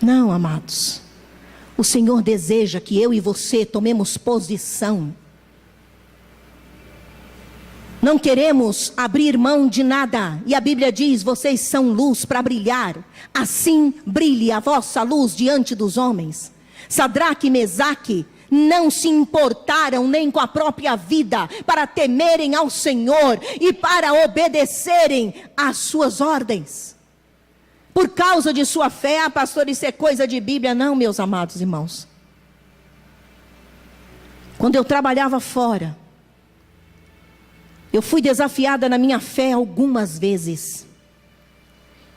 Não, amados. O Senhor deseja que eu e você tomemos posição. Não queremos abrir mão de nada. E a Bíblia diz, vocês são luz para brilhar. Assim brilhe a vossa luz diante dos homens. Sadraque e Mesaque não se importaram nem com a própria vida para temerem ao Senhor e para obedecerem às suas ordens. Por causa de sua fé, pastor, isso é coisa de Bíblia. Não, meus amados irmãos. Quando eu trabalhava fora, eu fui desafiada na minha fé algumas vezes.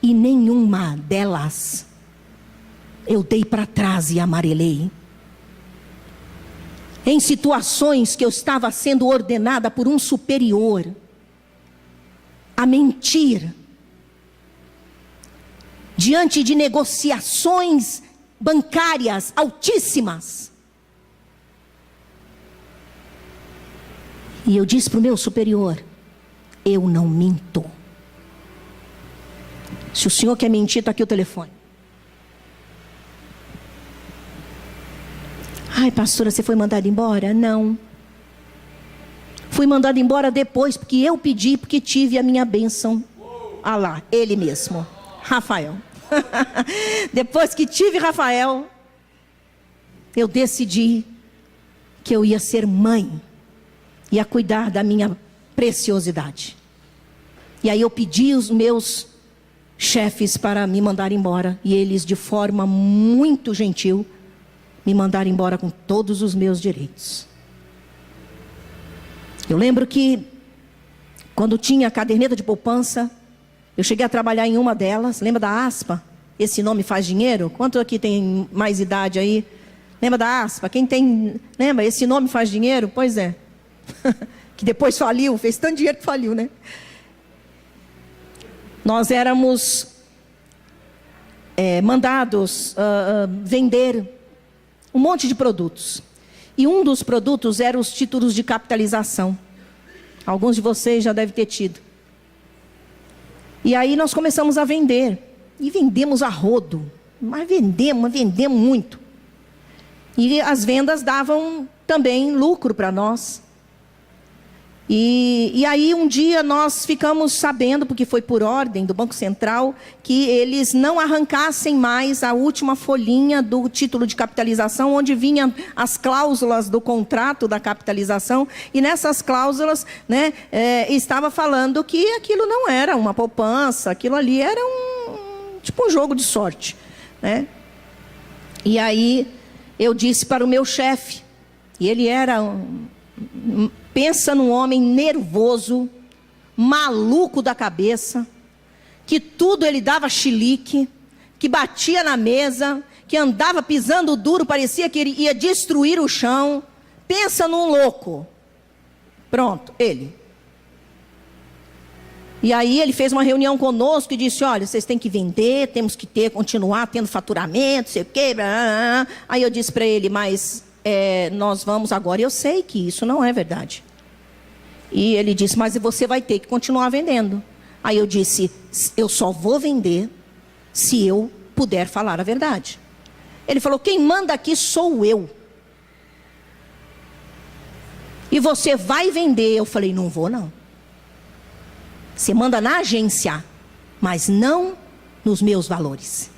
E nenhuma delas eu dei para trás e amarelei. Em situações que eu estava sendo ordenada por um superior a mentir, diante de negociações bancárias altíssimas. E eu disse para o meu superior, eu não minto. Se o senhor quer mentir, está aqui o telefone. Ai, pastora, você foi mandada embora? Não. Fui mandada embora depois, porque eu pedi, porque tive a minha bênção. Ah lá, ele mesmo, Rafael. Depois que tive Rafael, eu decidi que eu ia ser mãe. Ia cuidar da minha preciosidade. E aí eu pedi os meus chefes para me mandar embora. E eles, de forma muito gentil, me mandaram embora com todos os meus direitos. Eu lembro que, quando tinha a caderneta de poupança, eu cheguei a trabalhar em uma delas. Lembra da Aspa? Esse nome faz dinheiro? Quanto aqui tem mais idade aí? Lembra da Aspa? Quem tem... Lembra? Esse nome faz dinheiro? Pois é. Que depois faliu, fez tanto dinheiro que faliu, né? Nós éramos mandados vender um monte de produtos. E um dos produtos eram os títulos de capitalização. Alguns de vocês já devem ter tido. E aí nós começamos a vender. E vendemos a rodo. Mas vendemos muito. E as vendas davam também lucro para nós. E aí um dia nós ficamos sabendo, porque foi por ordem do Banco Central, que eles não arrancassem mais a última folhinha do título de capitalização, onde vinham as cláusulas do contrato da capitalização, e nessas cláusulas, né, estava falando que aquilo não era uma poupança, aquilo ali era tipo um jogo de sorte, né? E aí eu disse para o meu chefe, e ele era pensa num homem nervoso, maluco da cabeça, que tudo ele dava chilique, que batia na mesa, que andava pisando duro, parecia que ele ia destruir o chão. Pensa num louco. Pronto, ele. E aí ele fez uma reunião conosco e disse, olha, vocês têm que vender, temos que continuar tendo faturamento, sei o quê. Blá, blá, blá. Aí eu disse para ele, mas... nós vamos agora, eu sei que isso não é verdade. E ele disse, mas você vai ter que continuar vendendo. Aí eu disse, eu só vou vender se eu puder falar a verdade. Ele falou, quem manda aqui sou eu. e você vai vender. Eu falei, não vou não. Você manda na agência, mas não nos meus valores.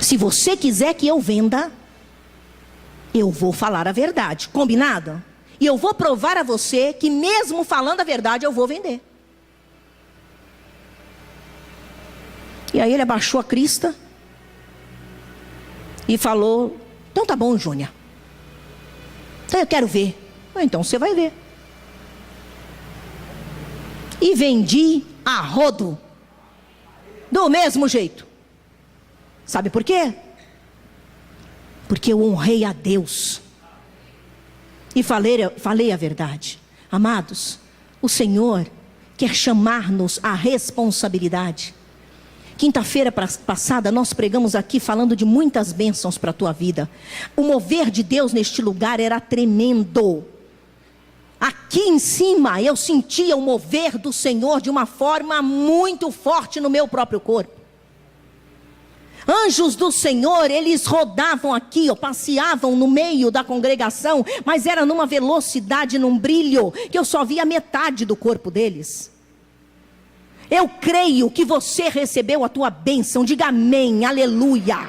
Se você quiser que eu venda, eu vou falar a verdade, combinado? E eu vou provar a você que mesmo falando a verdade, eu vou vender. E aí ele abaixou a crista e falou, então tá bom, Júnior. Então eu quero ver. Então você vai ver. E vendi a rodo. Do mesmo jeito. Sabe por quê? Porque eu honrei a Deus. E falei a verdade. Amados, o Senhor quer chamar-nos à responsabilidade. Quinta-feira passada nós pregamos aqui falando de muitas bênçãos para a tua vida. O mover de Deus neste lugar era tremendo. Aqui em cima eu sentia o mover do Senhor de uma forma muito forte no meu próprio corpo. Anjos do Senhor, eles rodavam aqui, passeavam no meio da congregação, mas era numa velocidade, num brilho, que eu só via metade do corpo deles. Eu creio que você recebeu a tua bênção, diga amém, aleluia.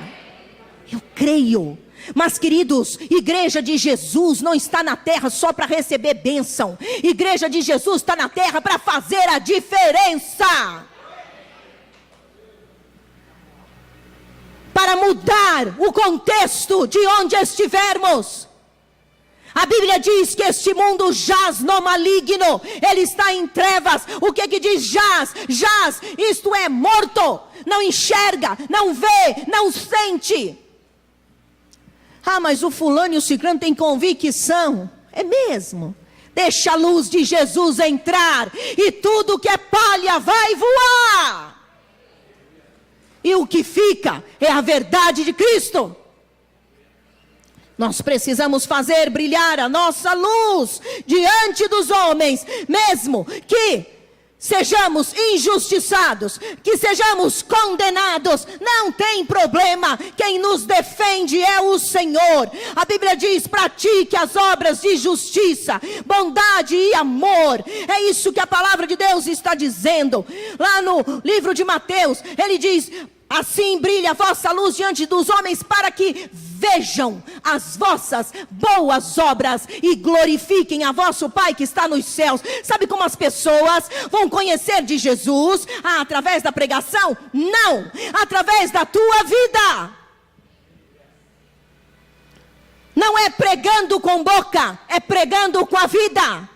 Eu creio. Mas queridos, igreja de Jesus não está na terra só para receber bênção. Igreja de Jesus está na terra para fazer a diferença. Para mudar o contexto de onde estivermos. A Bíblia diz que este mundo jaz no maligno. Ele está em trevas. O que diz jaz? Jaz, isto é morto. Não enxerga, não vê, não sente. Ah, mas o fulano e o ciclano têm convicção. É mesmo. Deixa a luz de Jesus entrar e tudo que é palha vai voar. E o que fica é a verdade de Cristo. Nós precisamos fazer brilhar a nossa luz diante dos homens, mesmo que sejamos injustiçados, que sejamos condenados, não tem problema, quem nos defende é o Senhor. A Bíblia diz, pratique as obras de justiça, bondade e amor, é isso que a palavra de Deus está dizendo. Lá no livro de Mateus, ele diz, assim brilha a vossa luz diante dos homens, para que vejam as vossas boas obras e glorifiquem a vosso Pai que está nos céus. Sabe como as pessoas vão conhecer de Jesus? Através da pregação? Não, através da tua vida. Não é pregando com boca, é pregando com a vida.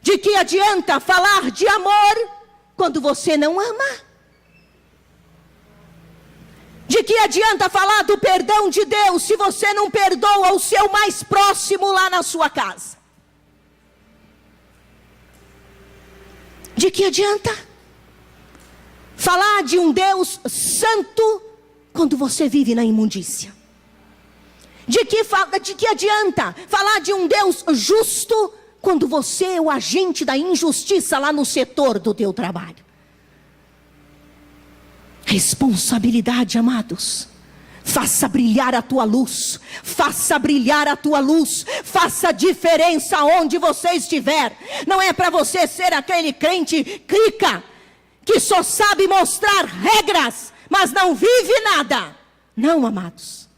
De que adianta falar de amor quando você não ama? De que adianta falar do perdão de Deus se você não perdoa o seu mais próximo lá na sua casa? De que adianta falar de um Deus santo quando você vive na imundícia? De que adianta falar de um Deus justo quando você é o agente da injustiça lá no setor do teu trabalho? Responsabilidade, amados. Faça brilhar a tua luz. Faça brilhar a tua luz. Faça diferença onde você estiver. Não é para você ser aquele crente crica, que só sabe mostrar regras, mas não vive nada. Não, amados.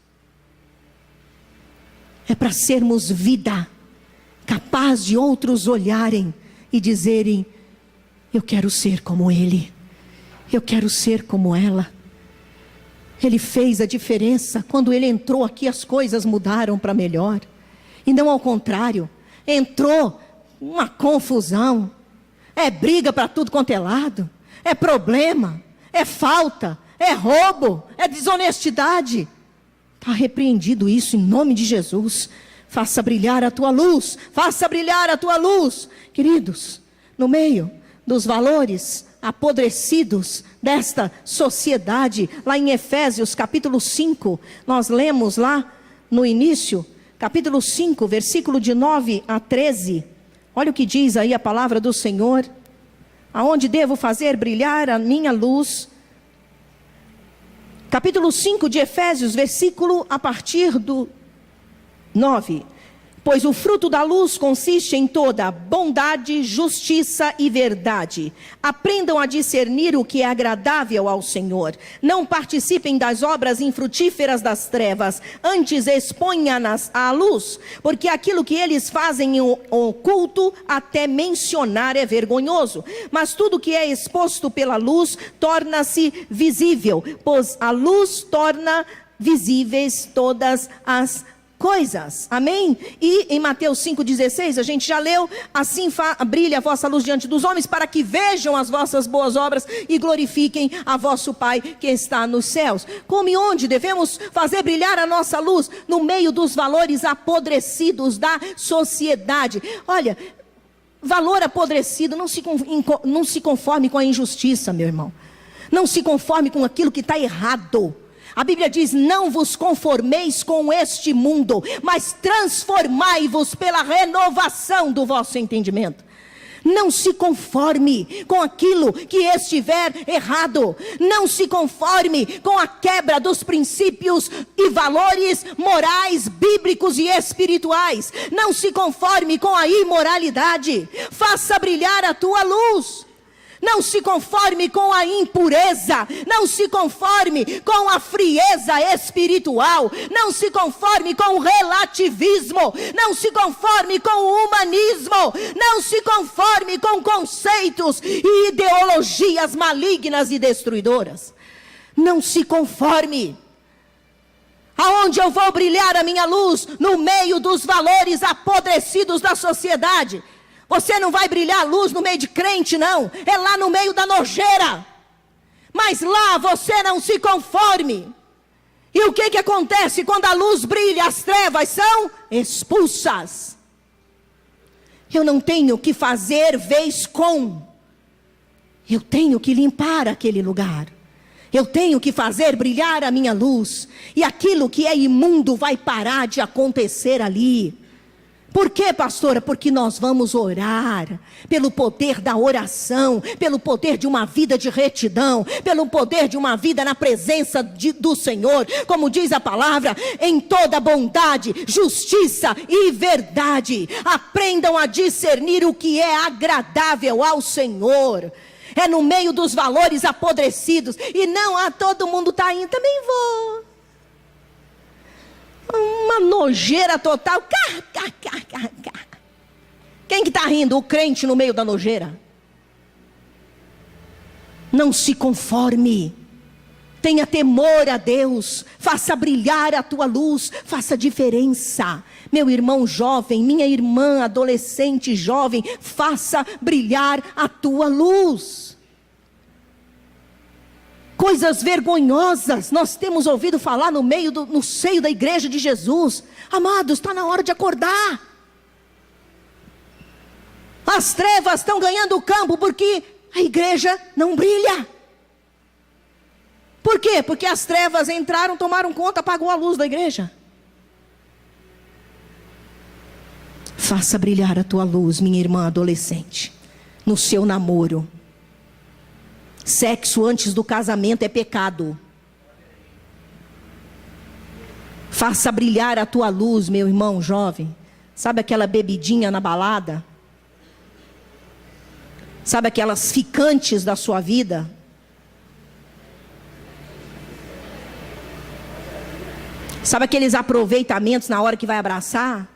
É para sermos vida, capaz de outros olharem e dizerem, eu quero ser como ele. Eu quero ser como ela. Ele fez a diferença. Quando ele entrou aqui, as coisas mudaram para melhor. E não ao contrário. Entrou uma confusão. É briga para tudo quanto é lado. É problema. É falta. É roubo. É desonestidade. Está repreendido isso em nome de Jesus. Faça brilhar a tua luz. Faça brilhar a tua luz. Queridos, no meio dos valores apodrecidos desta sociedade, lá em Efésios capítulo 5, nós lemos lá no início, capítulo 5, versículo de 9 a 13, olha o que diz aí a palavra do Senhor, aonde devo fazer brilhar a minha luz, capítulo 5 de Efésios, versículo a partir do 9. Pois o fruto da luz consiste em toda bondade, justiça e verdade. Aprendam a discernir o que é agradável ao Senhor. Não participem das obras infrutíferas das trevas, antes exponha-nas à luz, porque aquilo que eles fazem em oculto, até mencionar é vergonhoso. Mas tudo que é exposto pela luz torna-se visível, pois a luz torna visíveis todas as coisas, amém? E em Mateus 5,16, a gente já leu, assim brilha a vossa luz diante dos homens, para que vejam as vossas boas obras e glorifiquem a vosso Pai que está nos céus. Como e onde devemos fazer brilhar a nossa luz? No meio dos valores apodrecidos da sociedade. Olha, valor apodrecido, não se conforme com a injustiça, meu irmão. Não se conforme com aquilo que está errado. A Bíblia diz: não vos conformeis com este mundo, mas transformai-vos pela renovação do vosso entendimento. Não se conforme com aquilo que estiver errado. Não se conforme com a quebra dos princípios e valores morais, bíblicos e espirituais. Não se conforme com a imoralidade. Faça brilhar a tua luz. Não se conforme com a impureza, não se conforme com a frieza espiritual, não se conforme com o relativismo, não se conforme com o humanismo, não se conforme com conceitos e ideologias malignas e destruidoras. Não se conforme. Aonde eu vou brilhar a minha luz? No meio dos valores apodrecidos da sociedade. Você não vai brilhar a luz no meio de crente, não. É lá no meio da nojeira. Mas lá você não se conforme. E o que acontece quando a luz brilha? As trevas são expulsas. Eu não tenho que fazer vez com. Eu tenho que limpar aquele lugar. Eu tenho que fazer brilhar a minha luz. E aquilo que é imundo vai parar de acontecer ali. Por quê, pastora? Porque nós vamos orar, pelo poder da oração, pelo poder de uma vida de retidão, pelo poder de uma vida na presença do Senhor, como diz a palavra, em toda bondade, justiça e verdade. Aprendam a discernir o que é agradável ao Senhor. É no meio dos valores apodrecidos, e não, todo mundo está indo, também vou. Uma nojeira total. Quem que está rindo? O crente no meio da nojeira. Não se conforme. Tenha temor a Deus. Faça brilhar a tua luz. Faça diferença. Meu irmão jovem, minha irmã adolescente jovem, faça brilhar a tua luz. Coisas vergonhosas nós temos ouvido falar no seio da igreja de Jesus. Amados, está na hora de acordar. As trevas estão ganhando o campo porque a igreja não brilha. Por quê? Porque as trevas entraram, tomaram conta, apagou a luz da igreja. Faça brilhar a tua luz, minha irmã adolescente, no seu namoro. Sexo antes do casamento é pecado. Faça brilhar a tua luz, meu irmão jovem. Sabe aquela bebidinha na balada? Sabe aquelas ficantes da sua vida? Sabe aqueles aproveitamentos na hora que vai abraçar?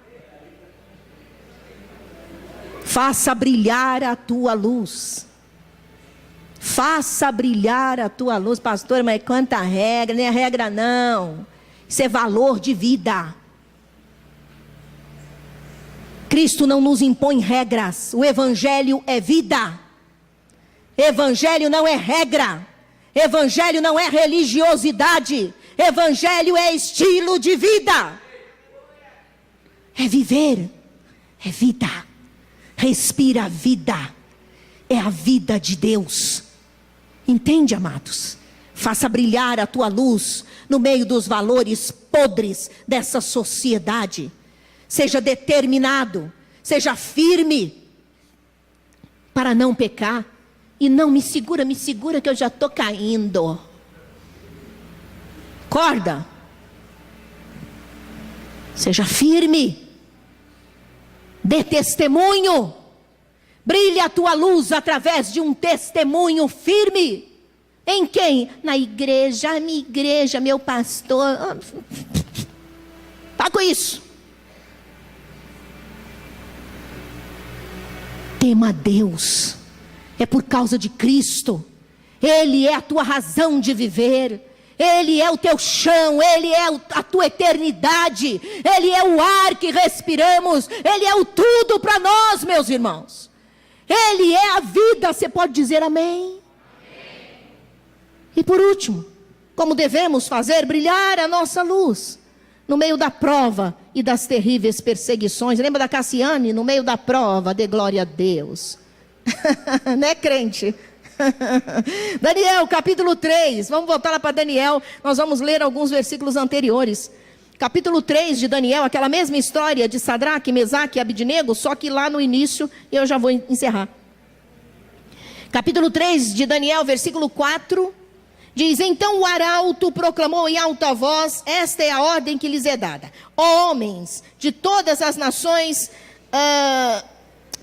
Faça brilhar a tua luz. Faça brilhar a tua luz. Pastor, mas quanta regra? Nem é regra não. Isso é valor de vida. Cristo não nos impõe regras. O Evangelho é vida. Evangelho não é regra. Evangelho não é religiosidade. Evangelho é estilo de vida. É viver. É vida. Respira a vida. É a vida de Deus. Entende, amados? Faça brilhar a tua luz no meio dos valores podres dessa sociedade. Seja determinado, seja firme para não pecar. E não me segura que eu já estou caindo. Acorda. Seja firme, dê testemunho, brilhe a tua luz através de um testemunho firme. Em quem? Na igreja, a minha igreja, meu pastor. Tá com isso. Tema a Deus. É por causa de Cristo. Ele é a tua razão de viver. Ele é o teu chão, Ele é a tua eternidade, Ele é o ar que respiramos, Ele é o tudo para nós, meus irmãos. Ele é a vida, você pode dizer amém? Amém. E por último, como devemos fazer brilhar a nossa luz no meio da prova e das terríveis perseguições? Lembra da Cassiane? No meio da prova, dê glória a Deus. Né, crente? Daniel, capítulo 3, vamos voltar lá para Daniel, nós vamos ler alguns versículos anteriores. Capítulo 3 de Daniel, aquela mesma história de Sadraque, Mesaque e Abidnego, só que lá no início, eu já vou encerrar. Capítulo 3 de Daniel, versículo 4, diz: então o arauto proclamou em alta voz, esta é a ordem que lhes é dada. Ó homens de todas as nações,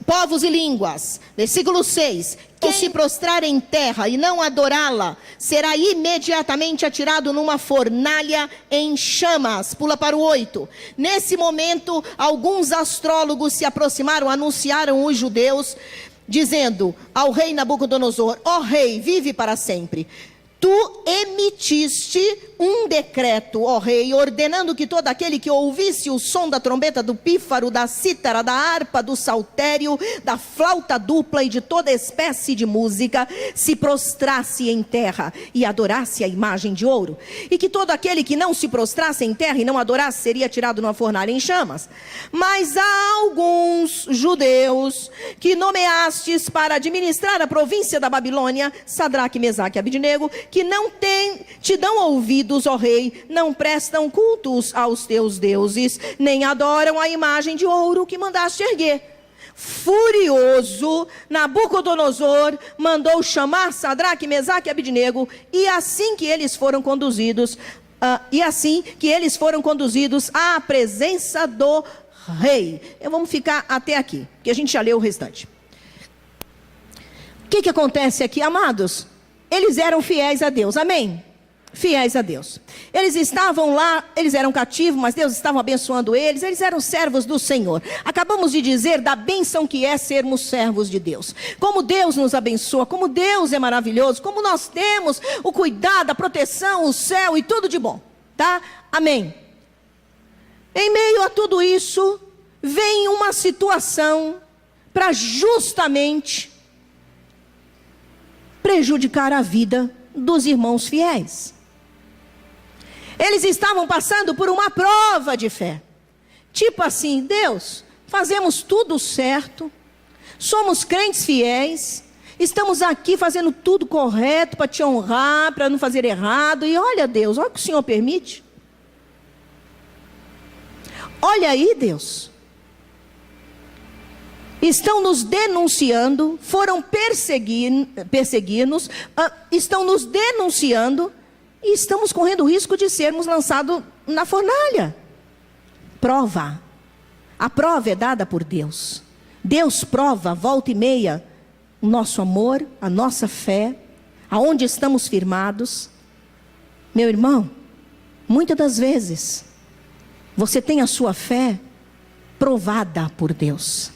povos e línguas. Versículo 6. Quem se prostrar em terra e não adorá-la, será imediatamente atirado numa fornalha em chamas. Pula para o 8. Nesse momento, alguns astrólogos se aproximaram, anunciaram os judeus, dizendo ao rei Nabucodonosor: ó rei, vive para sempre. Tu emitiste um decreto, ó rei, ordenando que todo aquele que ouvisse o som da trombeta, do pífaro, da cítara, da harpa, do saltério, da flauta dupla e de toda espécie de música, se prostrasse em terra e adorasse a imagem de ouro. E que todo aquele que não se prostrasse em terra e não adorasse seria tirado numa fornalha em chamas. Mas há alguns judeus que nomeastes para administrar a província da Babilônia, Sadraque, Mesaque e Abidnego, que não te dão ouvidos, ó rei, não prestam cultos aos teus deuses, nem adoram a imagem de ouro que mandaste erguer. Furioso, Nabucodonosor mandou chamar Sadraque, Mesaque e Abidnego, e assim que eles foram conduzidos à presença do rei. Vamos ficar até aqui, que a gente já leu o restante. O que acontece aqui, amados? Eles eram fiéis a Deus, amém? Fiéis a Deus. Eles estavam lá, eles eram cativos, mas Deus estava abençoando eles eram servos do Senhor. Acabamos de dizer da bênção que é sermos servos de Deus. Como Deus nos abençoa, como Deus é maravilhoso, como nós temos o cuidado, a proteção, o céu e tudo de bom, tá? Amém. Em meio a tudo isso, vem uma situação para justamente prejudicar a vida dos irmãos fiéis. Eles estavam passando por uma prova de fé. Tipo assim: Deus, fazemos tudo certo, somos crentes fiéis, estamos aqui fazendo tudo correto para te honrar, para não fazer errado, e olha Deus, olha o que o Senhor permite. Olha aí, Deus. Estão nos denunciando, foram perseguir-nos, estão nos denunciando e estamos correndo o risco de sermos lançados na fornalha. Prova. A prova é dada por Deus. Deus prova, volta e meia, o nosso amor, a nossa fé, aonde estamos firmados. Meu irmão, muitas das vezes, você tem a sua fé provada por Deus.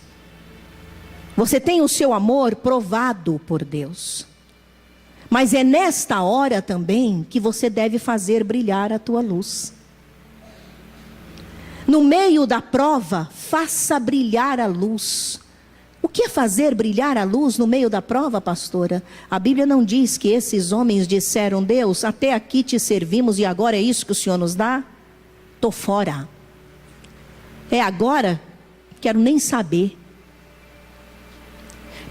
Você tem o seu amor provado por Deus. Mas é nesta hora também que você deve fazer brilhar a tua luz. No meio da prova, faça brilhar a luz. O que é fazer brilhar a luz no meio da prova, pastora? A Bíblia não diz que esses homens disseram: Deus, até aqui te servimos e agora é isso que o Senhor nos dá? Estou fora. É agora? Quero nem saber.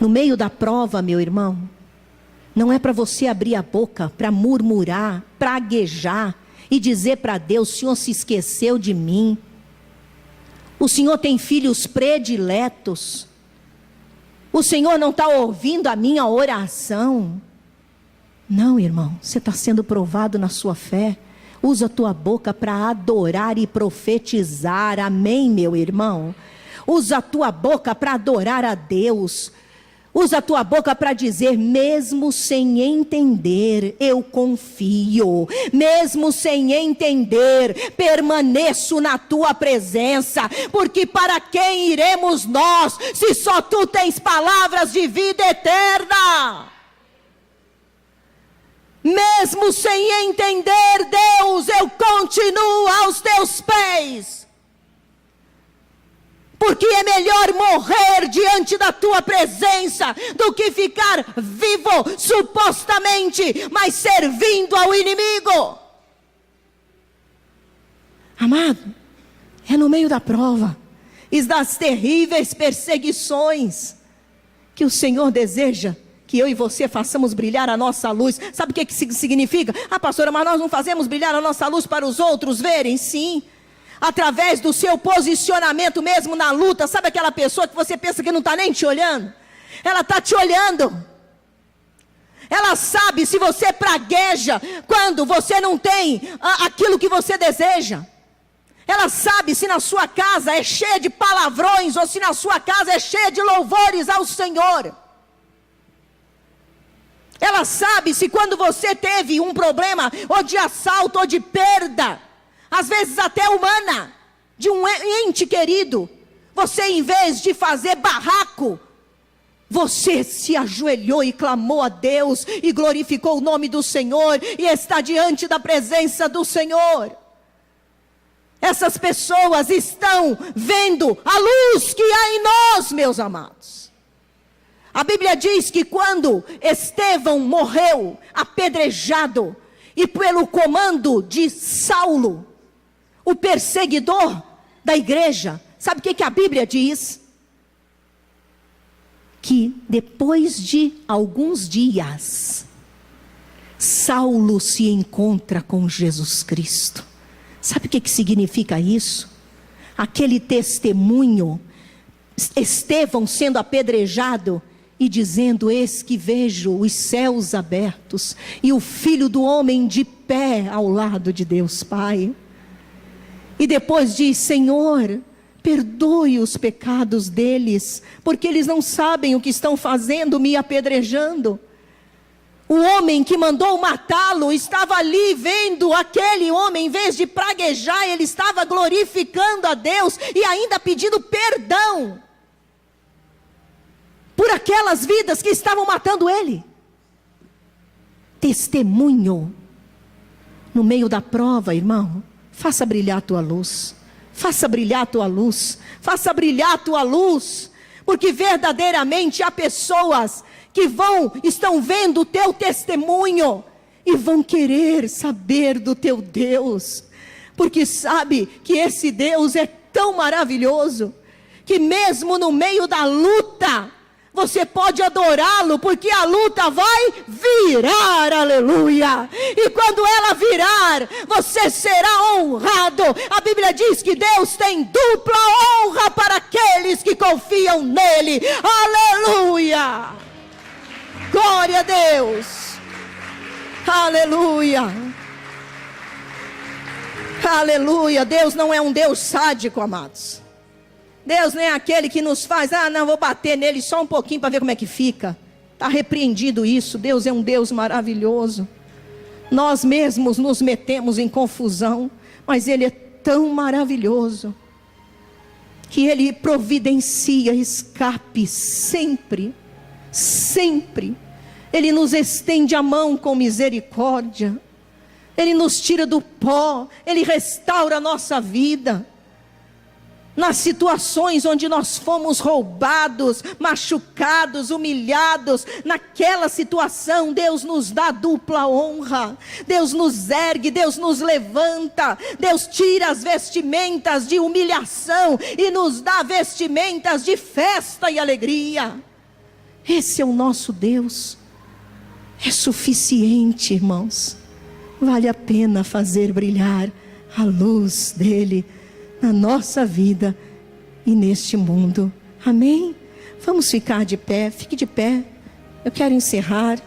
No meio da prova, meu irmão, não é para você abrir a boca, para murmurar, praguejar e dizer para Deus: o Senhor se esqueceu de mim. O Senhor tem filhos prediletos. O Senhor não está ouvindo a minha oração. Não, irmão, você está sendo provado na sua fé. Usa a tua boca para adorar e profetizar. Amém, meu irmão? Usa a tua boca para adorar a Deus. Usa a tua boca para dizer: mesmo sem entender, eu confio. Mesmo sem entender, permaneço na tua presença. Porque para quem iremos nós, se só tu tens palavras de vida eterna? Mesmo sem entender, Deus, eu continuo aos teus pés. Porque é melhor morrer diante da tua presença do que ficar vivo supostamente, mas servindo ao inimigo. Amado, é no meio da prova e das terríveis perseguições que o Senhor deseja que eu e você façamos brilhar a nossa luz. Sabe o que isso significa? Ah, pastora, mas nós não fazemos brilhar a nossa luz para os outros verem? Sim. Através do seu posicionamento mesmo na luta. Sabe aquela pessoa que você pensa que não está nem te olhando? Ela está te olhando. Ela sabe se você pragueja quando você não tem aquilo que você deseja. Ela sabe se na sua casa é cheia de palavrões ou se na sua casa é cheia de louvores ao Senhor. Ela sabe se quando você teve um problema ou de assalto ou de perda, às vezes até humana, de um ente querido, você, em vez de fazer barraco, você se ajoelhou e clamou a Deus e glorificou o nome do Senhor e está diante da presença do Senhor. Essas pessoas estão vendo a luz que há em nós, meus amados. A Bíblia diz que quando Estevão morreu apedrejado e pelo comando de Saulo, o perseguidor da igreja, sabe o que a Bíblia diz? Que depois de alguns dias, Saulo se encontra com Jesus Cristo. Sabe o que significa isso? Aquele testemunho, Estevão sendo apedrejado e dizendo: eis que vejo os céus abertos e o Filho do Homem de pé ao lado de Deus Pai. E depois diz: Senhor, perdoe os pecados deles, porque eles não sabem o que estão fazendo, me apedrejando. O homem que mandou matá-lo estava ali vendo aquele homem, em vez de praguejar, ele estava glorificando a Deus e ainda pedindo perdão por aquelas vidas que estavam matando ele. Testemunho no meio da prova, irmão. Faça brilhar a tua luz. Faça brilhar a tua luz. Faça brilhar a tua luz. Porque verdadeiramente há pessoas que estão vendo o teu testemunho e vão querer saber do teu Deus. Porque sabe que esse Deus é tão maravilhoso que mesmo no meio da luta, você pode adorá-lo, porque a luta vai virar, aleluia. E quando ela virar, você será honrado. A Bíblia diz que Deus tem dupla honra para aqueles que confiam nele. Aleluia. Glória a Deus. Aleluia. Aleluia. Deus não é um Deus sádico, amados. Deus não é aquele que nos faz: não, vou bater nele só um pouquinho para ver como é que fica. Está repreendido isso. Deus é um Deus maravilhoso. Nós mesmos nos metemos em confusão, mas Ele é tão maravilhoso que Ele providencia escape sempre, sempre. Ele nos estende a mão com misericórdia. Ele nos tira do pó. Ele restaura a nossa vida. Nas situações onde nós fomos roubados, machucados, humilhados, naquela situação Deus nos dá dupla honra. Deus nos ergue, Deus nos levanta. Deus tira as vestimentas de humilhação e nos dá vestimentas de festa e alegria. Esse é o nosso Deus. É suficiente, irmãos. Vale a pena fazer brilhar a luz dele na nossa vida e neste mundo. Amém? Vamos ficar de pé. Fique de pé. Eu quero encerrar.